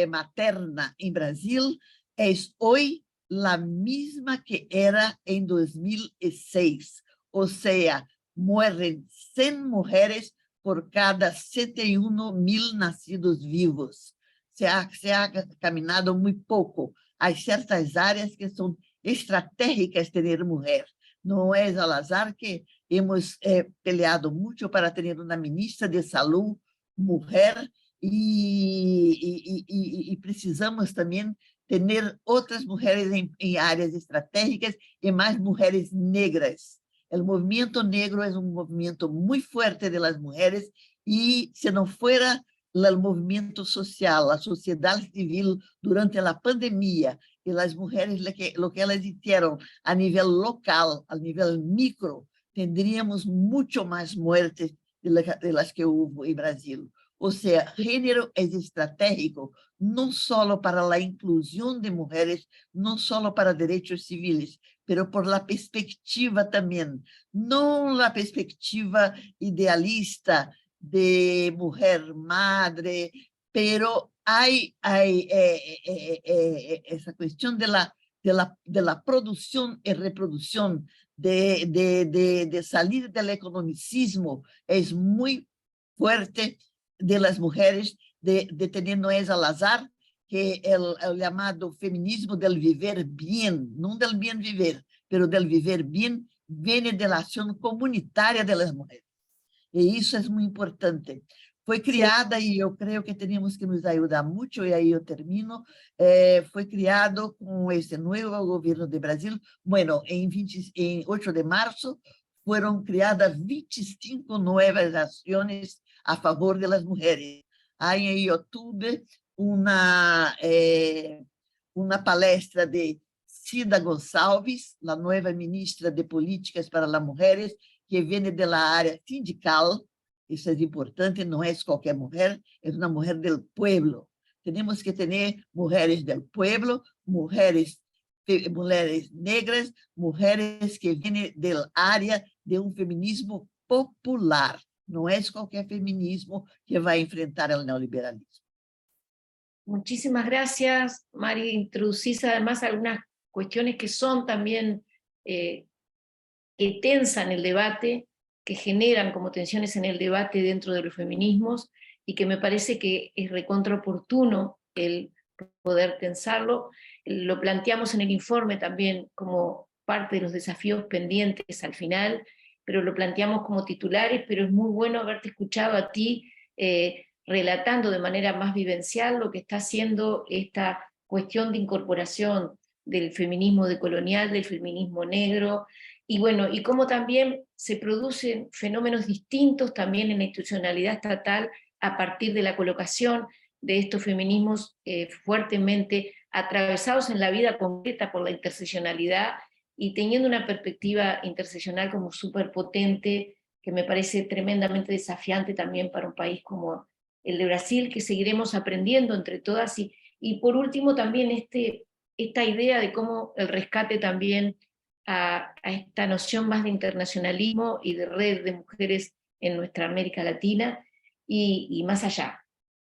materna en Brasil es hoy la misma que era en 2006, o sea, mueren 100 mujeres por cada 71.000 nacidos vivos. Se ha caminado muy poco. Hay ciertas áreas que son estratégicas tener mujer. No es al azar que hemos peleado mucho para tener una ministra de salud mujer y precisamos también tener otras mujeres en áreas estratégicas y más mujeres negras. El movimiento negro es un movimiento muy fuerte de las mujeres y si no fuera el movimiento social, la sociedad civil durante la pandemia y las mujeres lo que ellas hicieron a nivel local, a nivel micro, tendríamos mucho más muertes de las que hubo en Brasil. O sea, género es estratégico, no solo para la inclusión de mujeres, no solo para derechos civiles, pero por la perspectiva también, no la perspectiva idealista de mujer, madre, pero hay esa cuestión de la producción y reproducción, de salir del economicismo, es muy fuerte de las mujeres, de tener Noé Salazar, que el llamado feminismo del viver bien, no del bien vivir, pero del viver bien, viene de la acción comunitaria de las mujeres. Y eso es muy importante. Fue criada, y yo creo que tenemos que nos ayudar mucho, y ahí yo termino, fue criado con este nuevo gobierno de Brasil. Bueno, en 8 de marzo fueron creadas 25 nuevas acciones a favor de las mujeres. Hay en YouTube una palestra de Cida Gonçalves, la nueva ministra de Políticas para las Mujeres, que viene de la área sindical. Eso es importante, no es cualquier mujer, es una mujer del pueblo. Tenemos que tener mujeres del pueblo, mujeres negras, mujeres que vienen del área de un feminismo popular. No es cualquier feminismo que va a enfrentar el neoliberalismo. Muchísimas gracias, Mari. Introducís además algunas cuestiones que son también, que tensan el debate, que generan como tensiones en el debate dentro de los feminismos, y que me parece que es recontra oportuno el poder tensarlo. Lo planteamos en el informe también como parte de los desafíos pendientes al final, pero lo planteamos como titulares, pero es muy bueno haberte escuchado a ti relatando de manera más vivencial lo que está haciendo esta cuestión de incorporación del feminismo decolonial, del feminismo negro, y bueno, y cómo también se producen fenómenos distintos también en la institucionalidad estatal a partir de la colocación de estos feminismos fuertemente atravesados en la vida concreta por la interseccionalidad, y teniendo una perspectiva interseccional como súper potente, que me parece tremendamente desafiante también para un país como el de Brasil, que seguiremos aprendiendo entre todas. Y por último también esta idea de cómo el rescate también a esta noción más de internacionalismo y de red de mujeres en nuestra América Latina y más allá.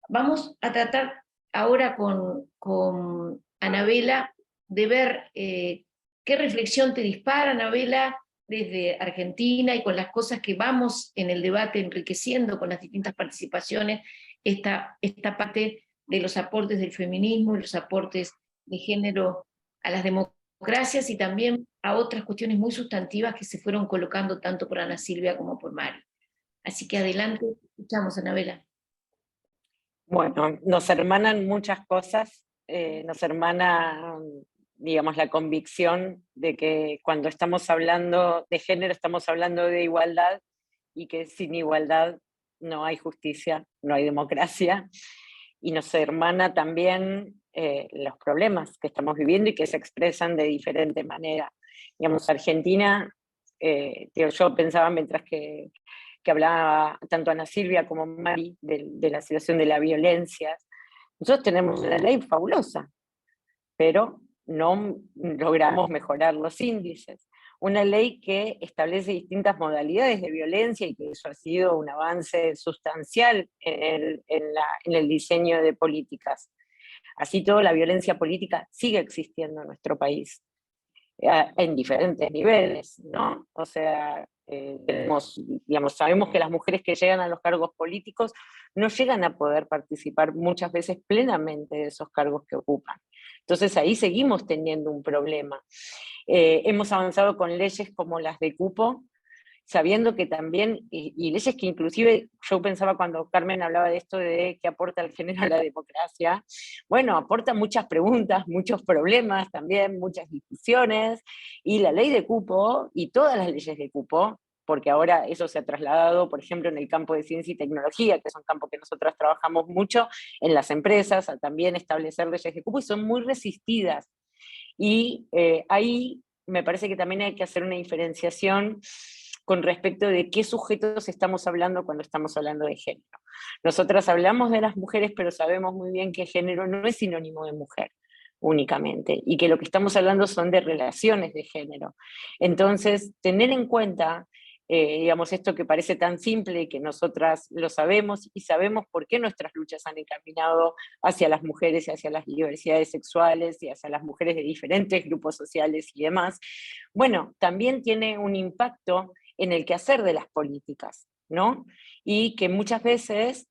Vamos a tratar ahora con Anabela de ver qué reflexión te dispara, Anabela, desde Argentina, y con las cosas que vamos en el debate enriqueciendo con las distintas participaciones, esta parte de los aportes del feminismo y los aportes de género a las democracias, y también a otras cuestiones muy sustantivas que se fueron colocando tanto por Ana Silvia como por Mari. Así que adelante, escuchamos, Anabela. Bueno, nos hermanan muchas cosas, nos hermana, digamos, la convicción de que cuando estamos hablando de género estamos hablando de igualdad, y que sin igualdad no hay justicia, no hay democracia, y nos hermana también los problemas que estamos viviendo y que se expresan de diferente manera. Digamos, Argentina, yo pensaba mientras que hablaba tanto Ana Silvia como Mari de la situación de la violencia. Nosotros tenemos una ley fabulosa, pero no logramos mejorar los índices. Una ley que establece distintas modalidades de violencia, y que eso ha sido un avance sustancial en el diseño de políticas. Así todo, la violencia política sigue existiendo en nuestro país, en diferentes niveles, ¿no? O sea, sabemos que las mujeres que llegan a los cargos políticos no llegan a poder participar muchas veces plenamente de esos cargos que ocupan. Entonces ahí seguimos teniendo un problema. Hemos avanzado con leyes como las de cupo, sabiendo que también, y leyes que inclusive yo pensaba cuando Carmen hablaba de esto de qué aporta el género a la democracia, bueno, aporta muchas preguntas, muchos problemas también, muchas discusiones, y la ley de cupo y todas las leyes de cupo, porque ahora eso se ha trasladado, por ejemplo, en el campo de ciencia y tecnología, que es un campo que nosotros trabajamos mucho en las empresas, a también establecer leyes de cupo, y son muy resistidas. Y ahí me parece que también hay que hacer una diferenciación con respecto de qué sujetos estamos hablando cuando estamos hablando de género. Nosotras hablamos de las mujeres, pero sabemos muy bien que género no es sinónimo de mujer únicamente, y que lo que estamos hablando son de relaciones de género. Entonces, tener en cuenta, digamos, esto que parece tan simple y que nosotras lo sabemos, y sabemos por qué nuestras luchas han encaminado hacia las mujeres y hacia las diversidades sexuales y hacia las mujeres de diferentes grupos sociales y demás, bueno, también tiene un impacto en el quehacer de las políticas, ¿no? Y que muchas veces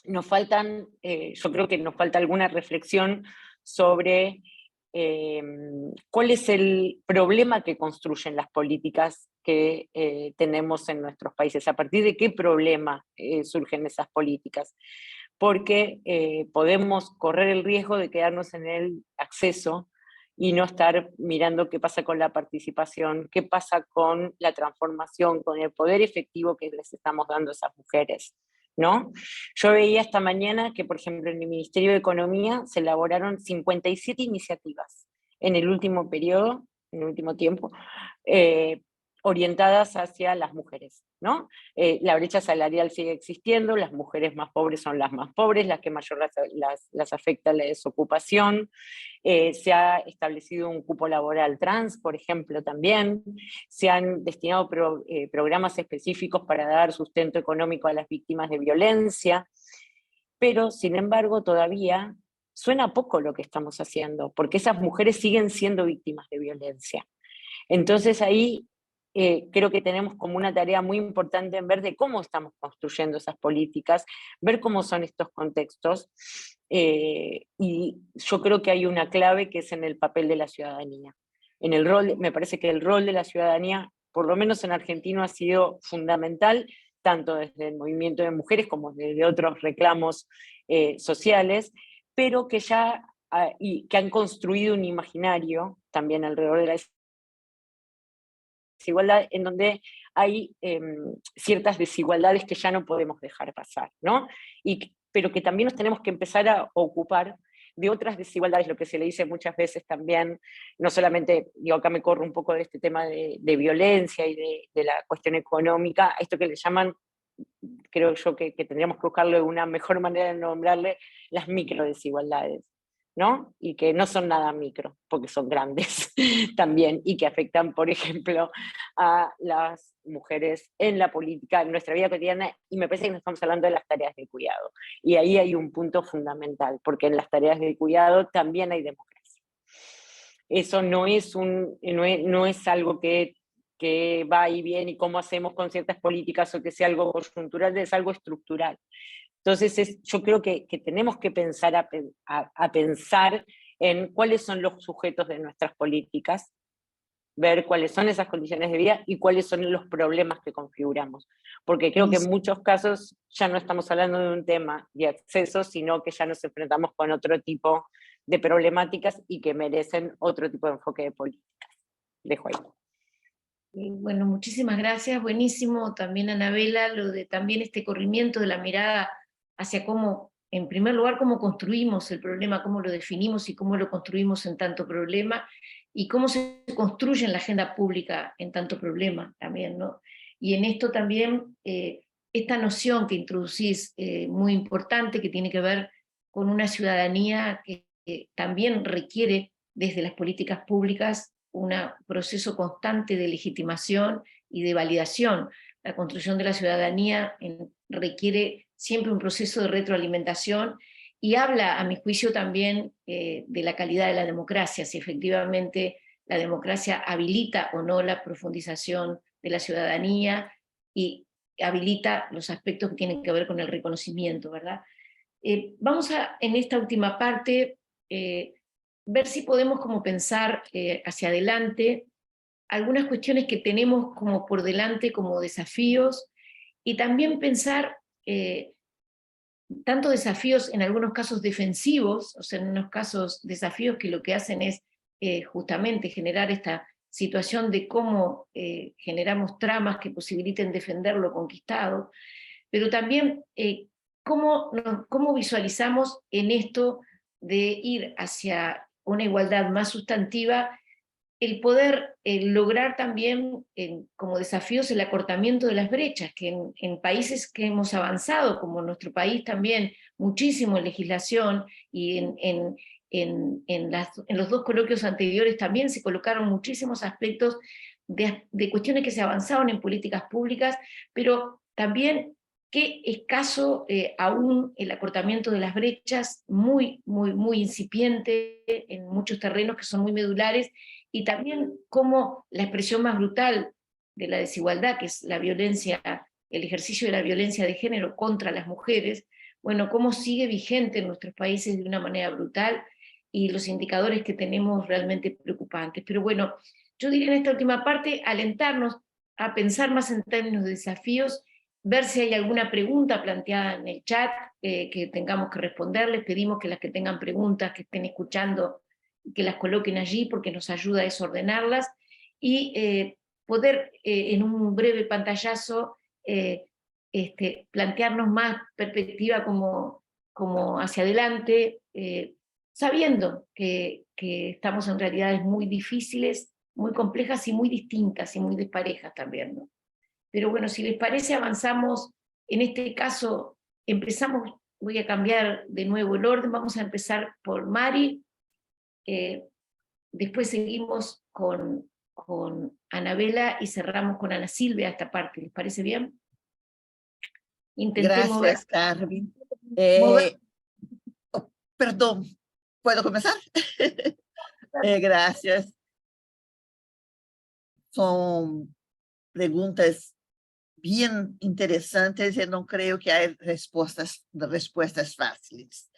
nos faltan, yo creo que nos falta alguna reflexión sobre cuál es el problema que construyen las políticas que tenemos en nuestros países, a partir de qué problema surgen esas políticas, porque podemos correr el riesgo de quedarnos en el acceso y no estar mirando qué pasa con la participación, qué pasa con la transformación, con el poder efectivo que les estamos dando a esas mujeres, ¿no? Yo veía esta mañana que, por ejemplo, en el Ministerio de Economía se elaboraron 57 iniciativas en el último periodo, en el último tiempo, orientadas hacia las mujeres, ¿no? La brecha salarial sigue existiendo, las mujeres más pobres son las más pobres, las que mayor las afecta la desocupación, se ha establecido un cupo laboral trans, por ejemplo, también, se han destinado programas específicos para dar sustento económico a las víctimas de violencia, pero sin embargo todavía suena poco lo que estamos haciendo, porque esas mujeres siguen siendo víctimas de violencia. Entonces ahí creo que tenemos como una tarea muy importante en ver de cómo estamos construyendo esas políticas, ver cómo son estos contextos, y yo creo que hay una clave que es en el papel de la ciudadanía. En el rol, me parece que el rol de la ciudadanía, por lo menos en Argentina, ha sido fundamental, tanto desde el movimiento de mujeres como desde otros reclamos sociales, pero que ya y que han construido un imaginario también alrededor de la desigualdad, en donde hay ciertas desigualdades que ya no podemos dejar pasar, ¿no? Pero que también nos tenemos que empezar a ocupar de otras desigualdades, lo que se le dice muchas veces también, no solamente, digo, acá me corro un poco de este tema de violencia y de la cuestión económica, esto que le llaman, creo yo que tendríamos que buscarle una mejor manera de nombrarle, las microdesigualdades, ¿no? Y que no son nada micro, porque son grandes también, y que afectan, por ejemplo, a las mujeres en la política, en nuestra vida cotidiana, y me parece que no estamos hablando de las tareas de cuidado. Y ahí hay un punto fundamental, porque en las tareas de cuidado también hay democracia. Eso no es algo que va y viene y cómo hacemos con ciertas políticas o que sea algo coyuntural, es algo estructural. Entonces, yo creo que tenemos que pensar a pensar en cuáles son los sujetos de nuestras políticas, ver cuáles son esas condiciones de vida y cuáles son los problemas que configuramos. Porque creo que en muchos casos ya no estamos hablando de un tema de acceso, sino que ya nos enfrentamos con otro tipo de problemáticas y que merecen otro tipo de enfoque de políticas. Dejo ahí. Bueno, muchísimas gracias, buenísimo también, Anabela, lo de también este corrimiento de la mirada hacia cómo, en primer lugar, cómo construimos el problema, cómo lo definimos y cómo lo construimos en tanto problema, y cómo se construye en la agenda pública en tanto problema también, ¿no? Y en esto también, esta noción que introducís, muy importante, que tiene que ver con una ciudadanía que también requiere desde las políticas públicas un proceso constante de legitimación y de validación. La construcción de la ciudadanía requiere siempre un proceso de retroalimentación y habla, a mi juicio, también de la calidad de la democracia, si efectivamente la democracia habilita o no la profundización de la ciudadanía y habilita los aspectos que tienen que ver con el reconocimiento, ¿verdad? Vamos a, en esta última parte, ver si podemos como pensar hacia adelante algunas cuestiones que tenemos como por delante como desafíos, y también pensar tanto desafíos en algunos casos defensivos, o sea, en unos casos desafíos que lo que hacen es justamente generar esta situación de cómo generamos tramas que posibiliten defender lo conquistado, pero también cómo visualizamos en esto de ir hacia una igualdad más sustantiva, el poder lograr también como desafíos el acortamiento de las brechas, que en países que hemos avanzado, como nuestro país también, muchísimo en legislación, y en los dos coloquios anteriores también se colocaron muchísimos aspectos de cuestiones que se avanzaron en políticas públicas, pero también qué escaso aún el acortamiento de las brechas, muy incipiente en muchos terrenos que son muy medulares, y también cómo la expresión más brutal de la desigualdad, que es la violencia, el ejercicio de la violencia de género contra las mujeres, bueno, cómo sigue vigente en nuestros países de una manera brutal, y los indicadores que tenemos realmente preocupantes. Pero bueno, yo diría en esta última parte, alentarnos a pensar más en términos de desafíos, ver si hay alguna pregunta planteada en el chat que tengamos que responderles. Pedimos que las que tengan preguntas, que estén escuchando, que las coloquen allí, porque nos ayuda a desordenarlas, y poder en un breve pantallazo plantearnos más perspectiva como hacia adelante, sabiendo que estamos en realidades muy difíciles, muy complejas y muy distintas y muy desparejas también, ¿no? Pero bueno, si les parece, avanzamos. En este caso, empezamos, voy a cambiar de nuevo el orden, vamos a empezar por Mari, después seguimos con Anabela y cerramos con Ana Silvia esta parte. ¿Les parece bien? Intenté Gracias, Carmen. Perdón, ¿puedo comenzar? Gracias. Son preguntas bien interesantes y no creo que hay respuestas fáciles.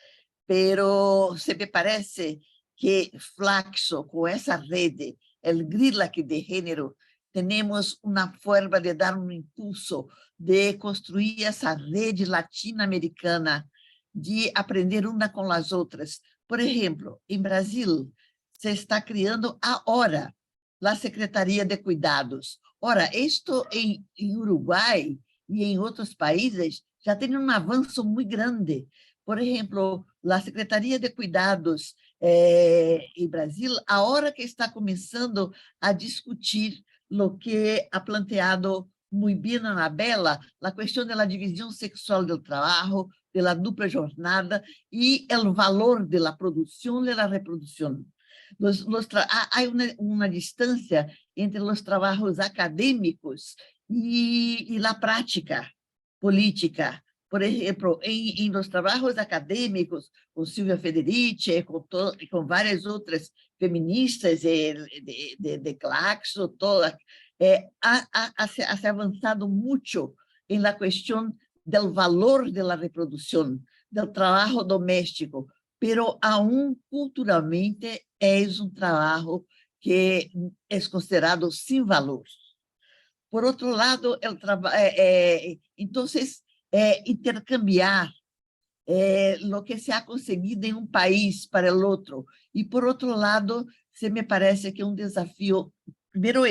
Pero se me parece que Flaxo, con esa red, el GRILAC de género, tenemos una forma de dar un impulso, de construir esa red latinoamericana, de aprender una con las otras. Por ejemplo, en Brasil se está criando ahora la Secretaría de Cuidados. Ora, esto en Uruguay y en otros países ya tiene un avance muy grande. Por ejemplo, la Secretaría de Cuidados em Brasil, agora que está começando a discutir lo que ha planteado muito bem a Anabela, a questão da divisão sexual do trabalho, da dupla jornada e o valor da produção e da reprodução. Há uma distância entre os trabalhos acadêmicos e a prática política. Por exemplo, em los trabalhos acadêmicos, com Silvia Federici, com várias outras feministas de Claxo, ha se avançado muito na questão do valor da reprodução, do trabalho doméstico, pero aún culturalmente é um trabalho que é considerado sem valor. Por outro lado, então, intercambiar lo que se ha conseguido em um país para o outro. E, por outro lado, se me parece que é um desafio, primeiro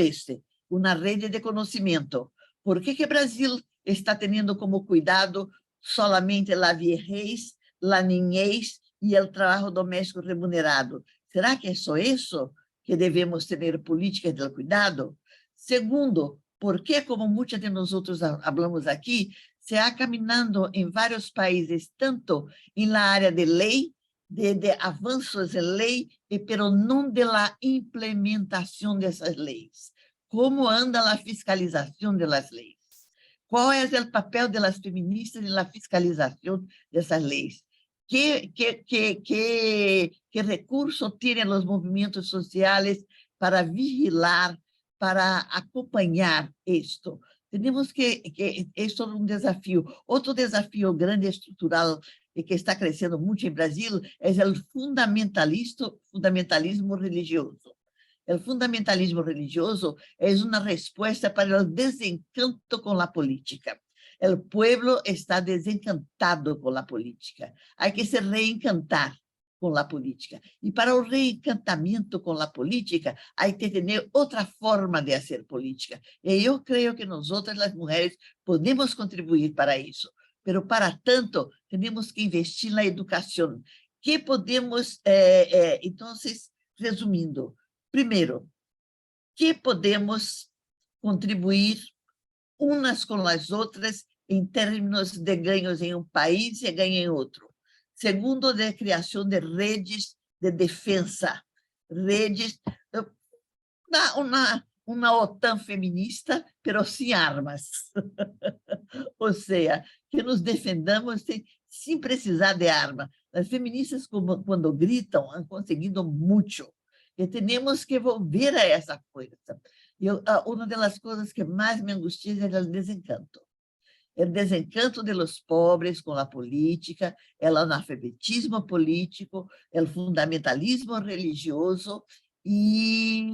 uma rede de conhecimento. Por que o Brasil está tendo como cuidado solamente a viejez, a niñez e o trabalho doméstico remunerado? Será que é só isso que devemos ter políticas de cuidado? Segundo, porque, como muitos de nós outros falamos aqui, se ha caminhando em vários países, tanto na área de lei, de avanços em lei, pero não de la implementação dessas leis. Como anda a fiscalização das leis? Qual é o papel das feministas na fiscalização dessas leis? Que recurso têm os movimentos sociais para vigilar, para acompanhar isto? Temos que isso é um desafio. Outro desafio grande estrutural e que está crescendo muito em Brasil é o fundamentalismo religioso. O fundamentalismo religioso é uma resposta para o desencanto com a política. O povo está desencantado com a política. Há que se reencantar com a política. E para o reencantamento com a política, há que ter outra forma de fazer política. E eu creio que nós, as mulheres, podemos contribuir para isso. Mas, para tanto, temos que investir na educação. que podemos, entonces, resumindo, primeiro, que podemos contribuir unas com as outras em termos de ganhos em um país e ganho em outro. Segundo, de criação de redes de defesa, redes, uma OTAN feminista, pero sem armas. Ou seja, que nos defendamos sem precisar de arma. As feministas, quando gritam, han conseguido muito. E temos que volver a essa coisa. Uma das coisas que mais me angustia é o desencanto. O desencanto de los pobres com a política, o analfabetismo político, o fundamentalismo religioso e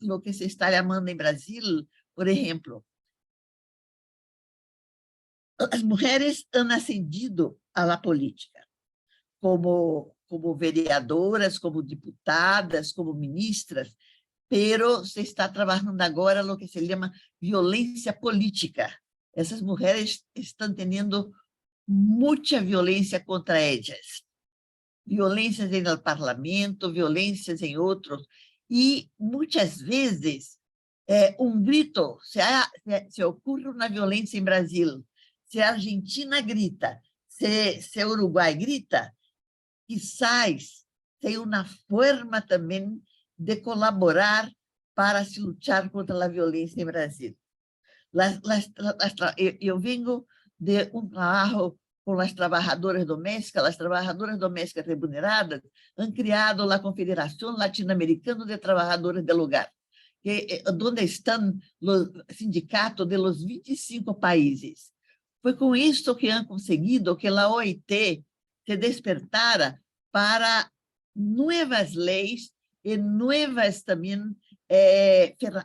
o que se está chamando em Brasil, por exemplo, as mulheres han ascendido à política como vereadoras, como deputadas, como ministras, pero se está trabalhando agora o que se chama violência política. Essas mulheres estão tendo muita violência contra elas. Violências no parlamento, violências em outros. E, muitas vezes, grito, se ocorre uma violência em Brasil, se a Argentina grita, se o Uruguai grita, quizás tem uma forma também de colaborar para se lutar contra a violência em Brasil. Eu venho de trabalho com as trabalhadoras domésticas remuneradas, han criado a Confederação Latino-Americana de Trabalhadoras del Hogar, onde estão os sindicatos de los 25 países. Foi com isso que han conseguido que a OIT se despertara para novas leis e novas também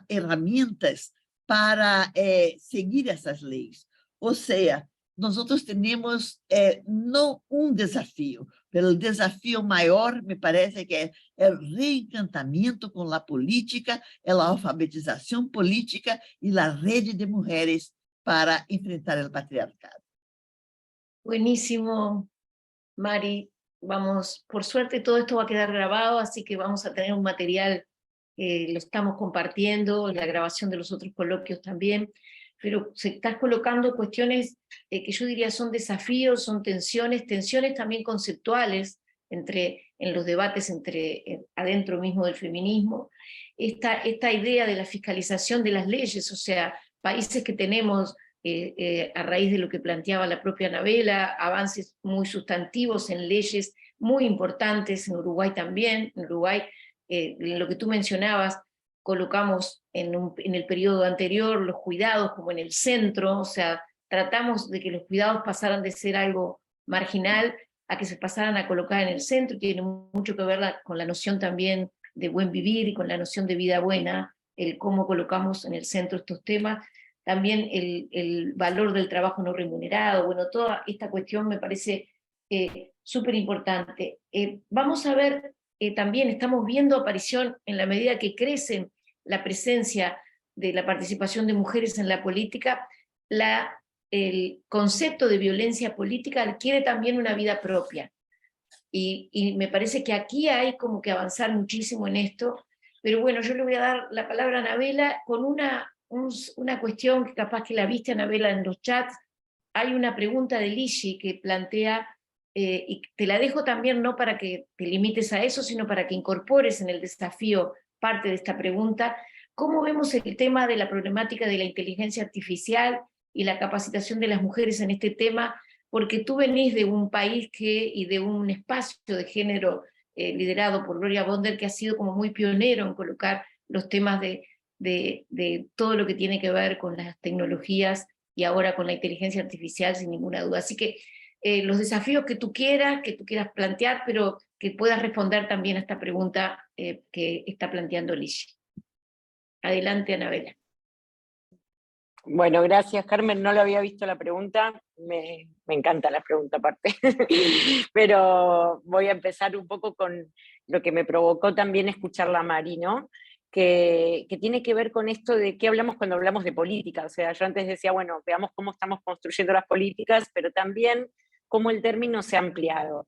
ferramentas para seguir essas leis. Ou seja, nós temos não um desafio, mas o desafio maior, me parece que é o reencantamento com a política, a alfabetização política e a rede de mulheres para enfrentar o patriarcado. Buenísimo, Mari. Vamos, por suerte todo esto va a quedar grabado, así que vamos a tener un material, lo estamos compartiendo, la grabación de los otros coloquios también, pero se estás colocando cuestiones que yo diría son desafíos, son tensiones también conceptuales en los debates adentro mismo del feminismo. Esta idea de la fiscalización de las leyes, o sea, países que tenemos a raíz de lo que planteaba la propia Anabela, avances muy sustantivos en leyes muy importantes, en Uruguay también. En Uruguay, lo que tú mencionabas, colocamos en el periodo anterior los cuidados como en el centro, o sea, tratamos de que los cuidados pasaran de ser algo marginal a que se pasaran a colocar en el centro. Tiene mucho que ver con la noción también de buen vivir y con la noción de vida buena, el cómo colocamos en el centro estos temas. También el valor del trabajo no remunerado, bueno, toda esta cuestión me parece súper importante. Vamos a ver, también estamos viendo aparición, en la medida que crece la presencia de la participación de mujeres en la política, el concepto de violencia política adquiere también una vida propia. Y me parece que aquí hay como que avanzar muchísimo en esto, pero bueno, yo le voy a dar la palabra a Anabela con una cuestión que capaz que la viste, Anabela, en los chats. Hay una pregunta de Lishi que plantea, y te la dejo también no para que te limites a eso, sino para que incorpores en el desafío parte de esta pregunta. ¿Cómo vemos el tema de la problemática de la inteligencia artificial y la capacitación de las mujeres en este tema? Porque tú venís de un país y de un espacio de género liderado por Gloria Bonder, que ha sido como muy pionero en colocar los temas de todo lo que tiene que ver con las tecnologías y ahora con la inteligencia artificial, sin ninguna duda. Así que los desafíos que tú quieras plantear, pero que puedas responder también a esta pregunta que está planteando Lishi. Adelante, Anabela. Bueno, gracias, Carmen. No lo había visto la pregunta. Me encanta la pregunta aparte. Pero voy a empezar un poco con lo que me provocó también escucharla a Mari, ¿no? Que tiene que ver con esto de qué hablamos cuando hablamos de política. O sea, yo antes decía, bueno, veamos cómo estamos construyendo las políticas, pero también cómo el término se ha ampliado.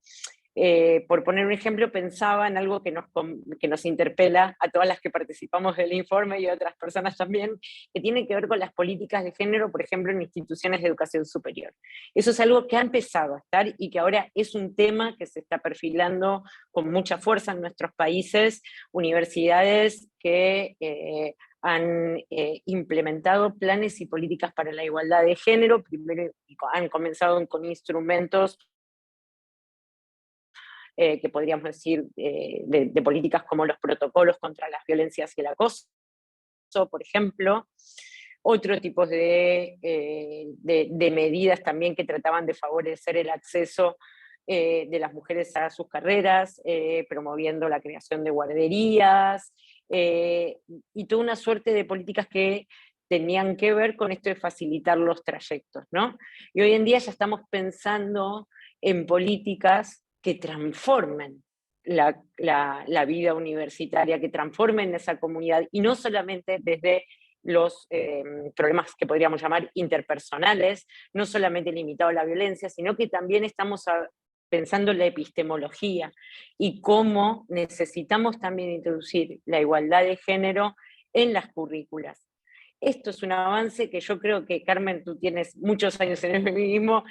Por poner un ejemplo, pensaba en algo que nos interpela a todas las que participamos del informe y a otras personas también, que tiene que ver con las políticas de género, por ejemplo, en instituciones de educación superior. Eso es algo que ha empezado a estar y que ahora es un tema que se está perfilando con mucha fuerza en nuestros países, universidades que han implementado planes y políticas para la igualdad de género, primero han comenzado con instrumentos que podríamos decir de políticas como los protocolos contra las violencias y el acoso, por ejemplo, otro tipo de medidas también que trataban de favorecer el acceso de las mujeres a sus carreras, promoviendo la creación de guarderías, y toda una suerte de políticas que tenían que ver con esto de facilitar los trayectos, ¿no? Y hoy en día ya estamos pensando en políticas que transformen la vida universitaria, que transformen esa comunidad, y no solamente desde los problemas que podríamos llamar interpersonales, no solamente limitado a la violencia, sino que también estamos pensando en la epistemología y cómo necesitamos también introducir la igualdad de género en las currículas. Esto es un avance que yo creo que, Carmen, tú tienes muchos años en el feminismo,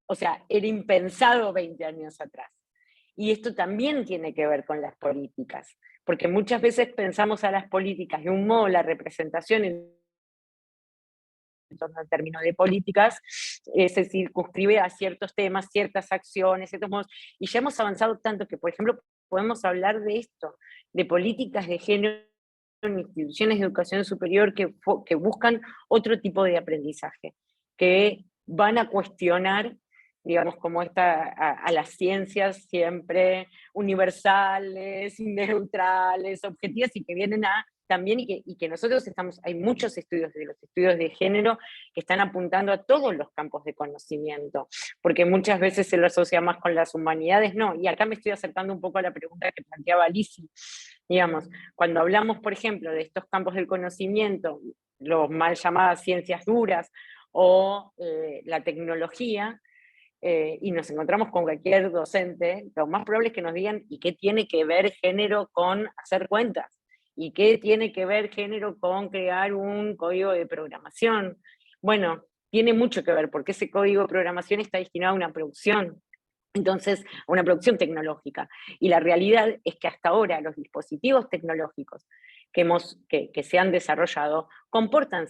o sea, era impensado 20 años atrás. Y esto también tiene que ver con las políticas, porque muchas veces pensamos a las políticas de un modo, la representación en torno al término de políticas, se circunscribe a ciertos temas, ciertas acciones, ciertos modos, y ya hemos avanzado tanto que, por ejemplo, podemos hablar de esto, de políticas de género en instituciones de educación superior que buscan otro tipo de aprendizaje, que van a cuestionar, digamos, como a las ciencias siempre universales, neutrales, objetivas, y que vienen a también, y que nosotros hay muchos estudios de los estudios de género que están apuntando a todos los campos de conocimiento, porque muchas veces se lo asocia más con las humanidades, no, y acá me estoy acercando un poco a la pregunta que planteaba Lizzy, digamos, cuando hablamos, por ejemplo, de estos campos del conocimiento, los mal llamadas ciencias duras, o la tecnología, y nos encontramos con cualquier docente, lo más probable es que nos digan, ¿y qué tiene que ver género con hacer cuentas? ¿Y qué tiene que ver género con crear un código de programación? Bueno, tiene mucho que ver, porque ese código de programación está destinado a una producción, entonces, a una producción tecnológica. Y la realidad es que hasta ahora los dispositivos tecnológicos que se han desarrollado comportan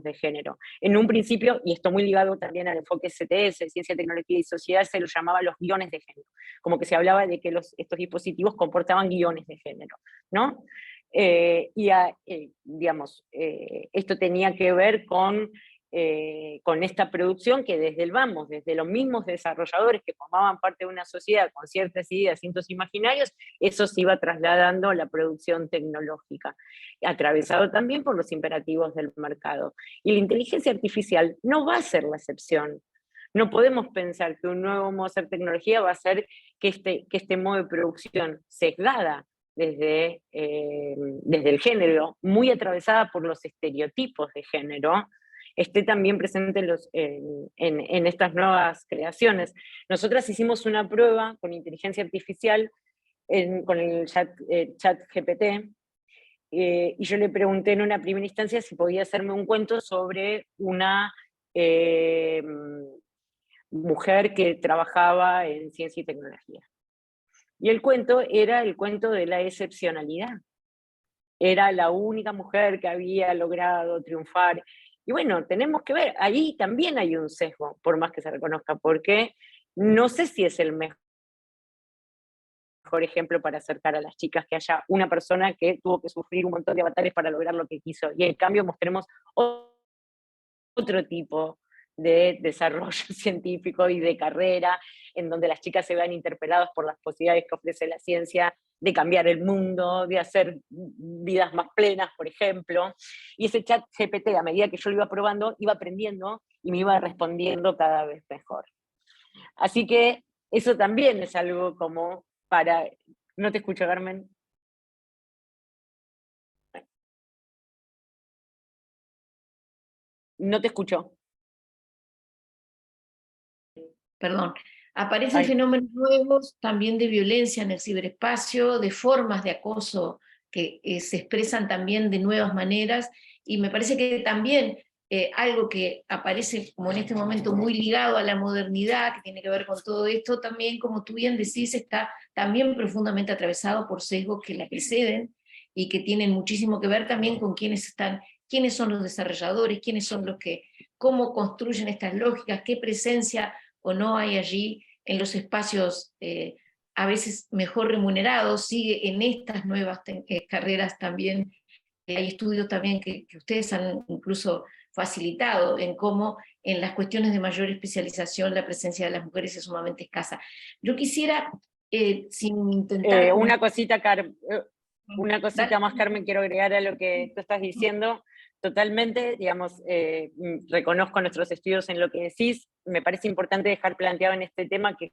de género. En un principio, y esto muy ligado también al enfoque CTS, Ciencia, Tecnología y Sociedad, se lo llamaba los guiones de género, como que se hablaba de que estos dispositivos comportaban guiones de género, ¿no? Digamos, esto tenía que ver con esta producción que desde los mismos desarrolladores que formaban parte de una sociedad con ciertas ideas, ciertos imaginarios, eso se iba trasladando a la producción tecnológica, atravesado también por los imperativos del mercado. Y la inteligencia artificial no va a ser la excepción. No podemos pensar que un nuevo modo de hacer tecnología va a ser que este modo de producción sesgada desde el género, muy atravesada por los estereotipos de género, esté también presente en estas nuevas creaciones. Nosotras hicimos una prueba con inteligencia artificial con el chat GPT, y yo le pregunté en una primera instancia si podía hacerme un cuento sobre una mujer que trabajaba en ciencia y tecnología. Y el cuento era el cuento de la excepcionalidad. Era la única mujer que había logrado triunfar. Y bueno, tenemos que ver, ahí también hay un sesgo, por más que se reconozca, porque no sé si es el mejor ejemplo para acercar a las chicas que haya una persona que tuvo que sufrir un montón de avatares para lograr lo que quiso. Y en cambio mostremos otro tipo de desarrollo científico y de carrera, en donde las chicas se vean interpeladas por las posibilidades que ofrece la ciencia de cambiar el mundo, de hacer vidas más plenas, por ejemplo. Y ese chat GPT, a medida que yo lo iba probando, iba aprendiendo y me iba respondiendo cada vez mejor. Así que eso también es algo como para... No te escucho, Carmen. No te escucho. perdón, aparecen Ay. fenómenos nuevos también de violencia en el ciberespacio, de formas de acoso que se expresan también de nuevas maneras, y me parece que también algo que aparece como en este momento muy ligado a la modernidad, que tiene que ver con todo esto, también, como tú bien decís, está también profundamente atravesado por sesgos que la preceden, y que tienen muchísimo que ver también con quiénes son los desarrolladores, quiénes son los que, cómo construyen estas lógicas, qué presencia o no hay allí en los espacios a veces mejor remunerados. Sigue en estas nuevas carreras también, hay estudios también que ustedes han incluso facilitado en cómo en las cuestiones de mayor especialización la presencia de las mujeres es sumamente escasa. Yo quisiera, sin intentar... Una cosita, una cosita Dale. más, Carmen, quiero agregar a lo que tú estás diciendo. Totalmente, digamos, reconozco nuestros estudios en lo que decís. Me parece importante dejar planteado en este tema que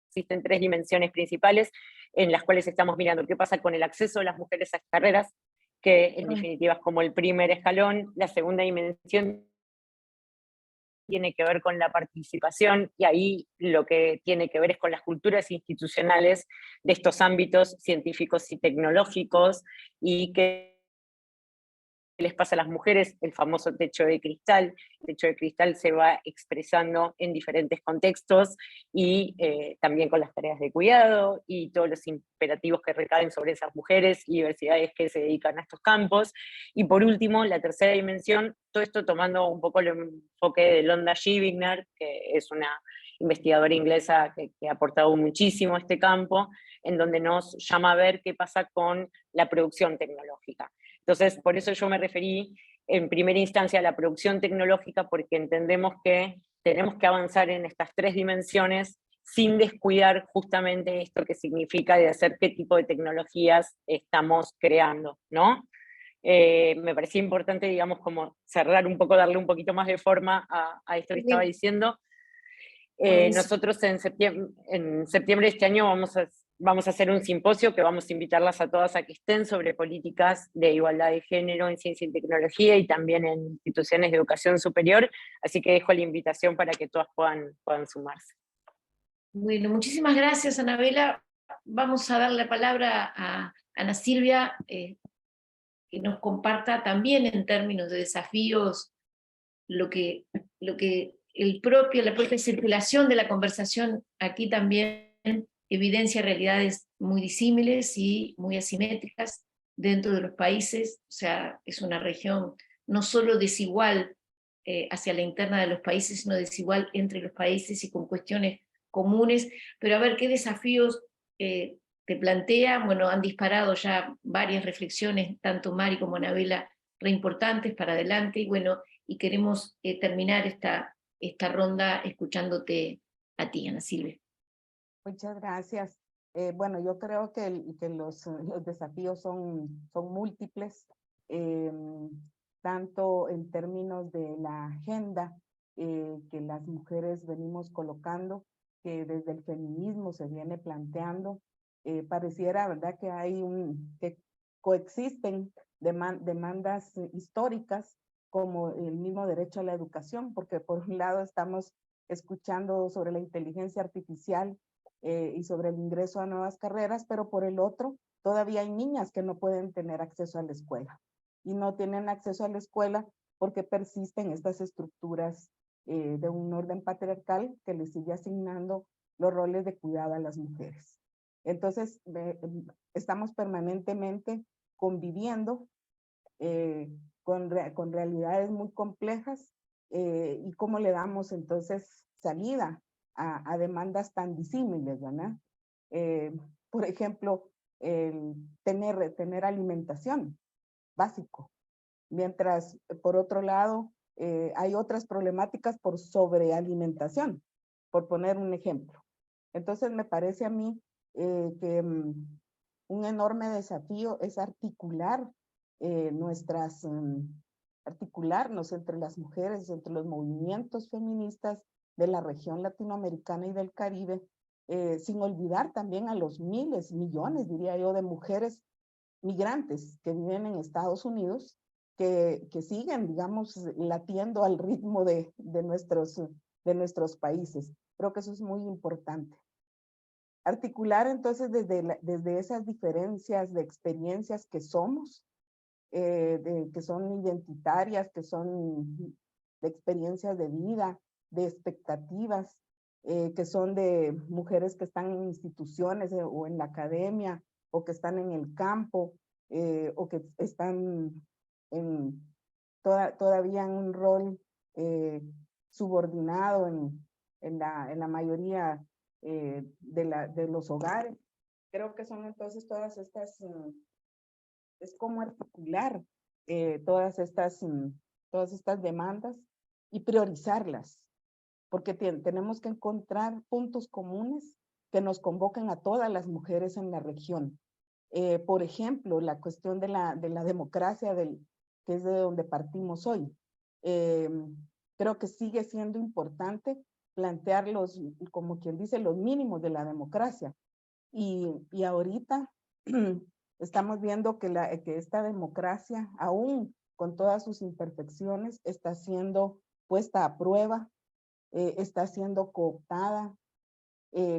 existen 3 dimensiones principales en las cuales estamos mirando qué pasa con el acceso de las mujeres a estas carreras, que en definitiva es como el primer escalón. La segunda dimensión tiene que ver con la participación, y ahí lo que tiene que ver es con las culturas institucionales de estos ámbitos científicos y tecnológicos, y que les pasa a las mujeres, el famoso techo de cristal. El techo de cristal se va expresando en diferentes contextos, y también con las tareas de cuidado y todos los imperativos que recaen sobre esas mujeres y diversidades que se dedican a estos campos. Y por último, la tercera dimensión, todo esto tomando un poco el enfoque de Londa Shivigner, que es una investigadora inglesa que ha aportado muchísimo a este campo, en donde nos llama a ver qué pasa con la producción tecnológica. Entonces, por eso yo me referí en primera instancia a la producción tecnológica, porque entendemos que tenemos que avanzar en estas 3 dimensiones sin descuidar justamente esto que significa de hacer qué tipo de tecnologías estamos creando, ¿no? Me parecía importante, digamos, como cerrar un poco, darle un poquito más de forma a esto que estaba diciendo. Nosotros en septiembre de este año vamos a hacer un simposio que vamos a invitarlas a todas a que estén, sobre políticas de igualdad de género en ciencia y tecnología y también en instituciones de educación superior, así que dejo la invitación para que todas puedan sumarse. Bueno, muchísimas gracias, Anabela. Vamos a dar la palabra a Ana Silvia, que nos comparta también en términos de desafíos lo que la propia circulación de la conversación aquí también evidencia realidades muy disímiles y muy asimétricas dentro de los países. O sea, es una región no solo desigual hacia la interna de los países, sino desigual entre los países y con cuestiones comunes. Pero a ver, ¿qué desafíos te plantea? Bueno, han disparado ya varias reflexiones, tanto Mari como Anabela, re importantes para adelante, y bueno, y queremos terminar esta ronda escuchándote a ti, Ana Silvia. Muchas gracias. Bueno, yo creo que los desafíos son múltiples, tanto en términos de la agenda que las mujeres venimos colocando, que desde el feminismo se viene planteando. Pareciera, ¿verdad?, que coexisten demandas históricas como el mismo derecho a la educación, porque por un lado estamos escuchando sobre la inteligencia artificial y sobre el ingreso a nuevas carreras, pero por el otro todavía hay niñas que no pueden tener acceso a la escuela, y no tienen acceso a la escuela porque persisten estas estructuras de un orden patriarcal que les sigue asignando los roles de cuidado a las mujeres. Entonces, estamos permanentemente conviviendo con realidades muy complejas, y cómo le damos entonces salida a demandas tan disímiles, ¿verdad? Por ejemplo, tener alimentación básico, mientras por otro lado hay otras problemáticas por sobrealimentación, por poner un ejemplo. Entonces me parece a mí que un enorme desafío es articularnos entre las mujeres, entre los movimientos feministas de la región latinoamericana y del Caribe, sin olvidar también a los miles, millones, diría yo, de mujeres migrantes que viven en Estados Unidos, que siguen, digamos, latiendo al ritmo de nuestros países. Creo que eso es muy importante. Articular entonces desde esas diferencias de experiencias que somos, que son identitarias, que son de experiencias de vida, de expectativas, que son de mujeres que están en instituciones o en la academia, o que están en el campo, o que están todavía en un rol subordinado en la mayoría de los hogares. Creo que son entonces todas estas, es como articular todas estas demandas y priorizarlas, porque tenemos que encontrar puntos comunes que nos convoquen a todas las mujeres en la región. Por ejemplo, la cuestión de la democracia, que es de donde partimos hoy. Creo que sigue siendo importante plantear como quien dice, los mínimos de la democracia. Y ahorita estamos viendo que esta democracia, aún con todas sus imperfecciones, está siendo puesta a prueba, está siendo cooptada,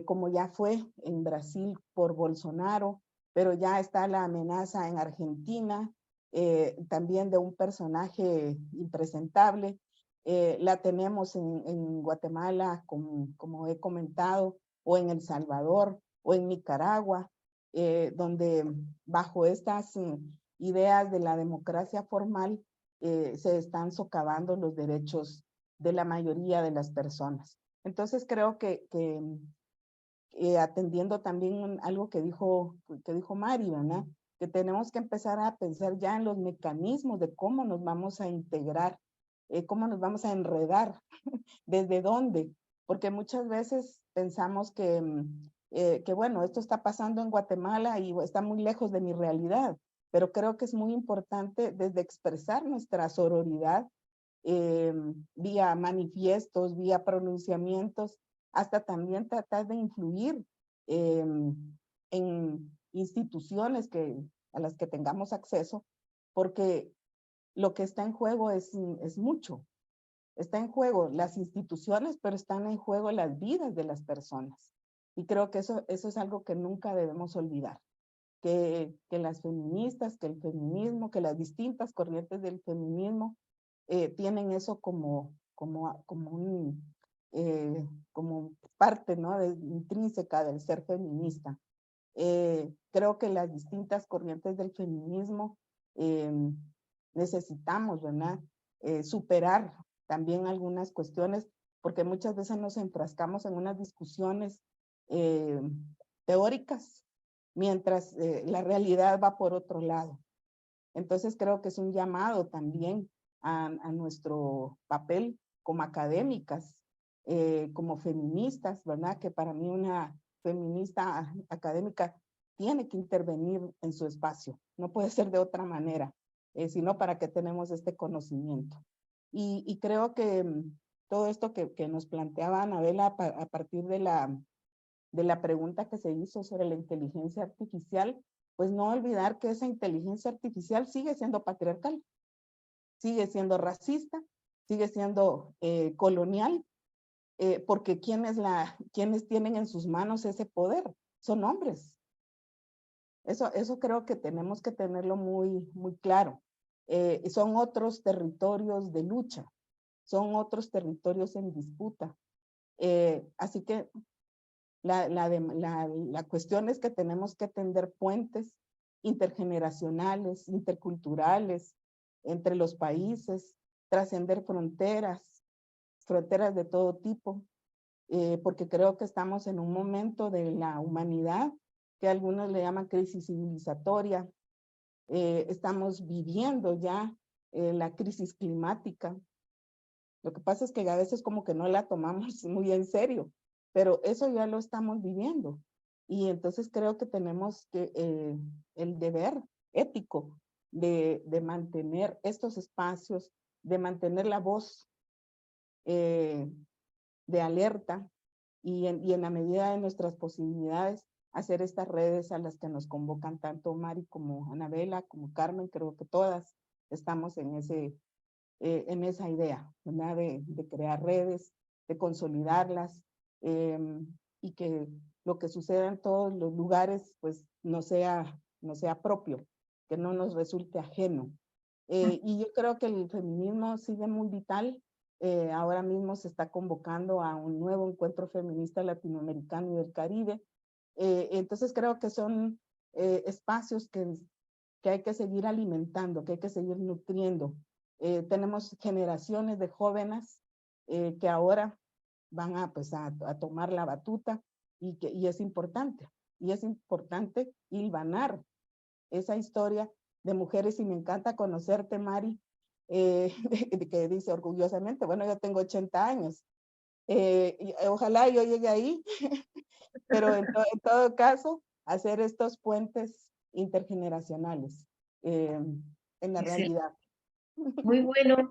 como ya fue en Brasil por Bolsonaro, pero ya está la amenaza en Argentina, también de un personaje impresentable. La tenemos en Guatemala, como he comentado, o en El Salvador, o en Nicaragua, donde bajo estas ideas de la democracia formal se están socavando los derechos de la mayoría de las personas. Entonces creo que atendiendo también algo que dijo Mari, ¿verdad? Que tenemos que empezar a pensar ya en los mecanismos de cómo nos vamos a integrar, cómo nos vamos a enredar, desde dónde, porque muchas veces pensamos que bueno, esto está pasando en Guatemala y está muy lejos de mi realidad, pero creo que es muy importante desde expresar nuestra sororidad, vía manifiestos, vía pronunciamientos, hasta también tratar de influir en instituciones a las que tengamos acceso, porque lo que está en juego es mucho. Está en juego las instituciones, pero están en juego las vidas de las personas. Y creo que eso es algo que nunca debemos olvidar. Que las feministas, que el feminismo, que las distintas corrientes del feminismo tienen eso como parte, ¿no? Intrínseca del ser feminista. Creo que las distintas corrientes del feminismo necesitamos, ¿verdad? Superar también algunas cuestiones, porque muchas veces nos enfrascamos en unas discusiones teóricas, mientras la realidad va por otro lado. Entonces creo que es un llamado también a nuestro papel como académicas, como feministas, ¿verdad? Que para mí una feminista académica tiene que intervenir en su espacio. No puede ser de otra manera, sino para que tenemos este conocimiento. Y creo que todo esto que nos planteaba Anabela a partir de la pregunta que se hizo sobre la inteligencia artificial, pues no olvidar que esa inteligencia artificial sigue siendo patriarcal, sigue siendo racista, sigue siendo colonial, porque quienes tienen en sus manos ese poder son hombres. Eso creo que tenemos que tenerlo muy, muy claro. Son otros territorios de lucha, son otros territorios en disputa. Así que la cuestión es que tenemos que tender puentes intergeneracionales, interculturales, entre los países, trascender fronteras de todo tipo, porque creo que estamos en un momento de la humanidad que algunos le llaman crisis civilizatoria. Estamos viviendo ya la crisis climática. Lo que pasa es que a veces como que no la tomamos muy en serio, pero eso ya lo estamos viviendo. Y entonces creo que tenemos el deber ético de mantener estos espacios, de mantener la voz de alerta y en la medida de nuestras posibilidades hacer estas redes a las que nos convocan tanto Mari como Anabela, como Carmen. Creo que todas estamos en esa idea, ¿verdad? De crear redes, de consolidarlas, y que lo que suceda en todos los lugares pues no sea propio, que no nos resulte ajeno. Y yo creo que el feminismo sigue muy vital. Ahora mismo se está convocando a un nuevo encuentro feminista latinoamericano y del Caribe. Entonces creo que son espacios que hay que seguir alimentando, que hay que seguir nutriendo. Tenemos generaciones de jóvenes que ahora van a tomar la batuta y es importante hilvanar esa historia de mujeres, y me encanta conocerte, Mari, que dice orgullosamente, bueno, yo tengo 80 años, y ojalá yo llegue ahí, pero en todo caso, hacer estos puentes intergeneracionales en la realidad. Muy bueno,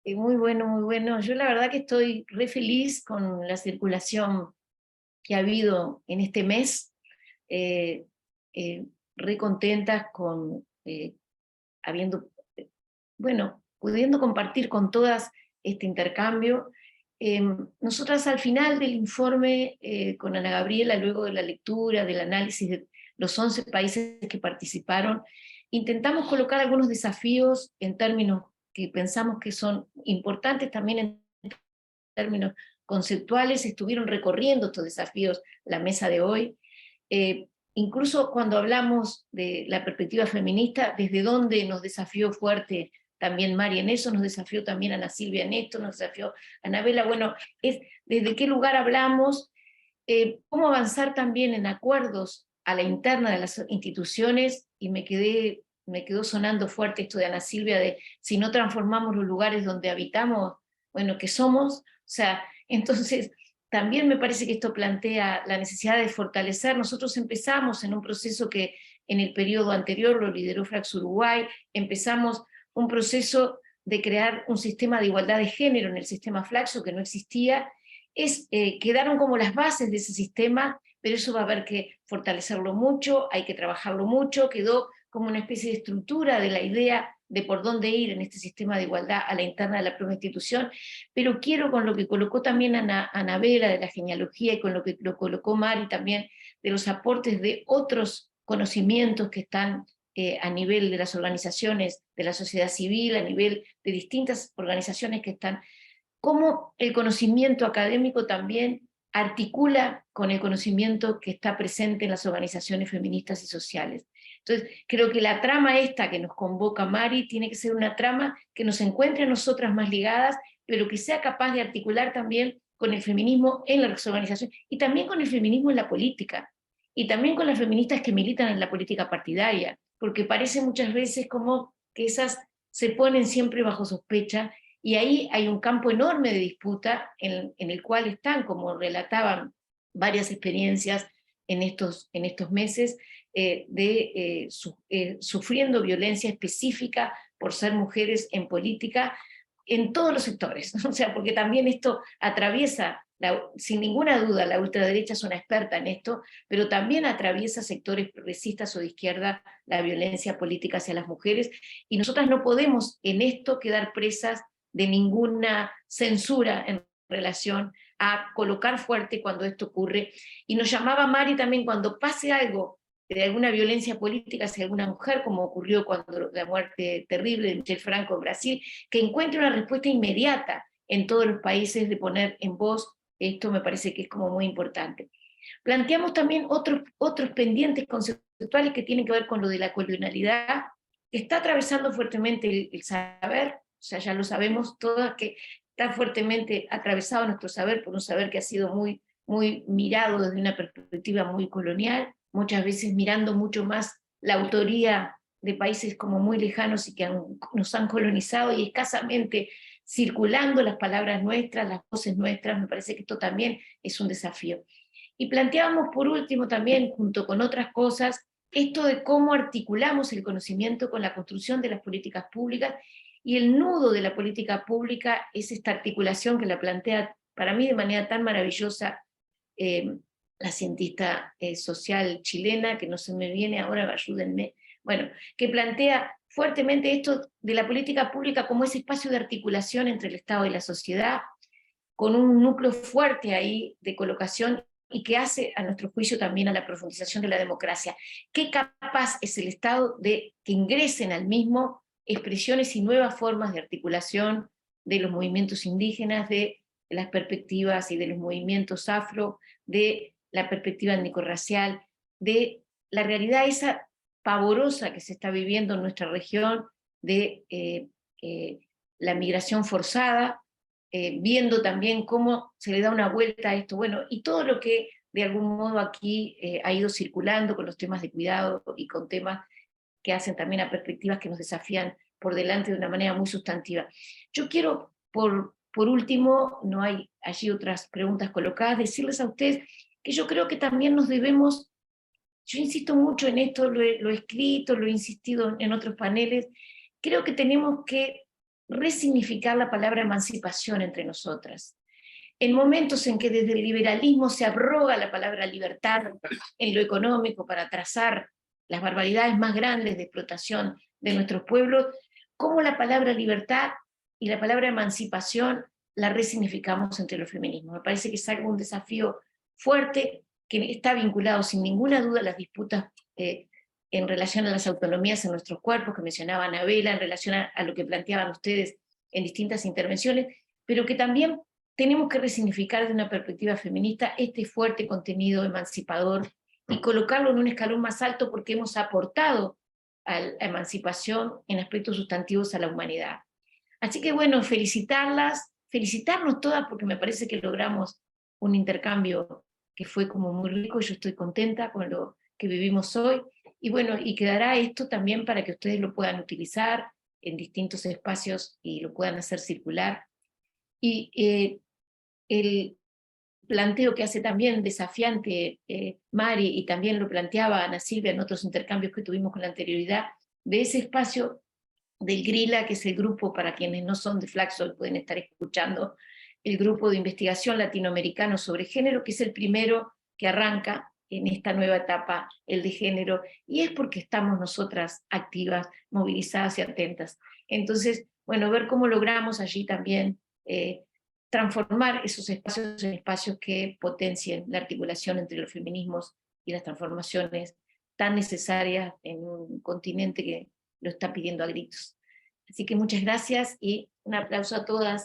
muy bueno, muy bueno. Yo la verdad que estoy re feliz con la circulación que ha habido en este mes, re contentas con habiendo, bueno, pudiendo compartir con todas este intercambio. Nosotras al final del informe con Ana Gabriela, luego de la lectura, del análisis de los 11 países que participaron, intentamos colocar algunos desafíos en términos que pensamos que son importantes, también en términos conceptuales. Estuvieron recorriendo estos desafíos la mesa de hoy. Incluso cuando hablamos de la perspectiva feminista, desde dónde nos desafió fuerte también Mari en eso, nos desafió también Ana Silvia en esto, nos desafió Anabela, bueno, es desde qué lugar hablamos, cómo avanzar también en acuerdos a la interna de las instituciones, y me quedó sonando fuerte esto de Ana Silvia, de si no transformamos los lugares donde habitamos, bueno, ¿qué somos? O sea, entonces también me parece que esto plantea la necesidad de fortalecer. Nosotros empezamos en un proceso que en el periodo anterior lo lideró Flax Uruguay, empezamos un proceso de crear un sistema de igualdad de género en el sistema Flaxo que no existía. Quedaron como las bases de ese sistema, pero eso va a haber que fortalecerlo mucho, hay que trabajarlo mucho, quedó como una especie de estructura de la idea de por dónde ir en este sistema de igualdad a la interna de la propia institución, pero quiero, con lo que colocó también Anabela de la genealogía, y con lo que lo colocó Mari también, de los aportes de otros conocimientos que están a nivel de las organizaciones de la sociedad civil, a nivel de distintas organizaciones que están, cómo el conocimiento académico también articula con el conocimiento que está presente en las organizaciones feministas y sociales. Entonces, creo que la trama esta que nos convoca Mari tiene que ser una trama que nos encuentre a nosotras más ligadas, pero que sea capaz de articular también con el feminismo en las organizaciones, y también con el feminismo en la política, y también con las feministas que militan en la política partidaria, porque parece muchas veces como que esas se ponen siempre bajo sospecha, y ahí hay un campo enorme de disputa en el cual están, como relataban varias experiencias en estos meses, sufriendo violencia específica por ser mujeres en política en todos los sectores. O sea, porque también esto atraviesa, sin ninguna duda, la ultraderecha es una experta en esto, pero también atraviesa sectores progresistas o de izquierda la violencia política hacia las mujeres, y nosotras no podemos en esto quedar presas de ninguna censura en relación a colocar fuerte cuando esto ocurre. Y nos llamaba Mari también, cuando pase algo de alguna violencia política hacia alguna mujer, como ocurrió cuando la muerte terrible de Michel Franco en Brasil, que encuentre una respuesta inmediata en todos los países, de poner en voz esto. Me parece que es como muy importante. Planteamos también otros pendientes conceptuales que tienen que ver con lo de la colonialidad, que está atravesando fuertemente el saber. O sea, ya lo sabemos todas, que está fuertemente atravesado nuestro saber por un saber que ha sido muy, muy mirado desde una perspectiva muy colonial, muchas veces mirando mucho más la autoría de países como muy lejanos y que nos han colonizado, y escasamente circulando las palabras nuestras, las voces nuestras. Me parece que esto también es un desafío. Y planteábamos por último también, junto con otras cosas, esto de cómo articulamos el conocimiento con la construcción de las políticas públicas, y el nudo de la política pública es esta articulación que la plantea para mí de manera tan maravillosa la cientista social chilena, que no se me viene ahora, ayúdenme, bueno, que plantea fuertemente esto de la política pública como ese espacio de articulación entre el Estado y la sociedad, con un núcleo fuerte ahí de colocación y que hace, a nuestro juicio, también a la profundización de la democracia. ¿Qué capaz es el Estado de que ingresen al mismo expresiones y nuevas formas de articulación de los movimientos indígenas, de las perspectivas y de los movimientos afro, de la perspectiva étnico-racial, de la realidad esa pavorosa que se está viviendo en nuestra región, de la migración forzada, viendo también cómo se le da una vuelta a esto, bueno, y todo lo que de algún modo aquí ha ido circulando con los temas de cuidado y con temas que hacen también a perspectivas que nos desafían por delante de una manera muy sustantiva. Yo quiero, por último, no hay allí otras preguntas colocadas, decirles a ustedes que yo creo que también nos debemos, yo insisto mucho en esto, lo he escrito, lo he insistido en otros paneles, creo que tenemos que resignificar la palabra emancipación entre nosotras. En momentos en que desde el liberalismo se abroga la palabra libertad en lo económico para trazar las barbaridades más grandes de explotación de nuestros pueblos, cómo la palabra libertad y la palabra emancipación la resignificamos entre los feminismos. Me parece que es algo, un desafío fuerte, que está vinculado sin ninguna duda a las disputas en relación a las autonomías en nuestros cuerpos, que mencionaba Anabela, en relación a lo que planteaban ustedes en distintas intervenciones, pero que también tenemos que resignificar desde una perspectiva feminista este fuerte contenido emancipador y colocarlo en un escalón más alto porque hemos aportado a la emancipación en aspectos sustantivos a la humanidad. Así que bueno, felicitarlas, felicitarnos todas porque me parece que logramos un intercambio que fue como muy rico, yo estoy contenta con lo que vivimos hoy, y bueno, y quedará esto también para que ustedes lo puedan utilizar en distintos espacios y lo puedan hacer circular. Y el planteo que hace también desafiante Mari, y también lo planteaba Ana Silvia en otros intercambios que tuvimos con la anterioridad, de ese espacio del GRILA, que es el grupo, para quienes no son de Flaxo pueden estar escuchando, el grupo de investigación latinoamericano sobre género, que es el primero que arranca en esta nueva etapa, el de género, y es porque estamos nosotras activas, movilizadas y atentas. Entonces, bueno, ver cómo logramos allí también transformar esos espacios en espacios que potencien la articulación entre los feminismos y las transformaciones tan necesarias en un continente que lo está pidiendo a gritos. Así que muchas gracias y un aplauso a todas.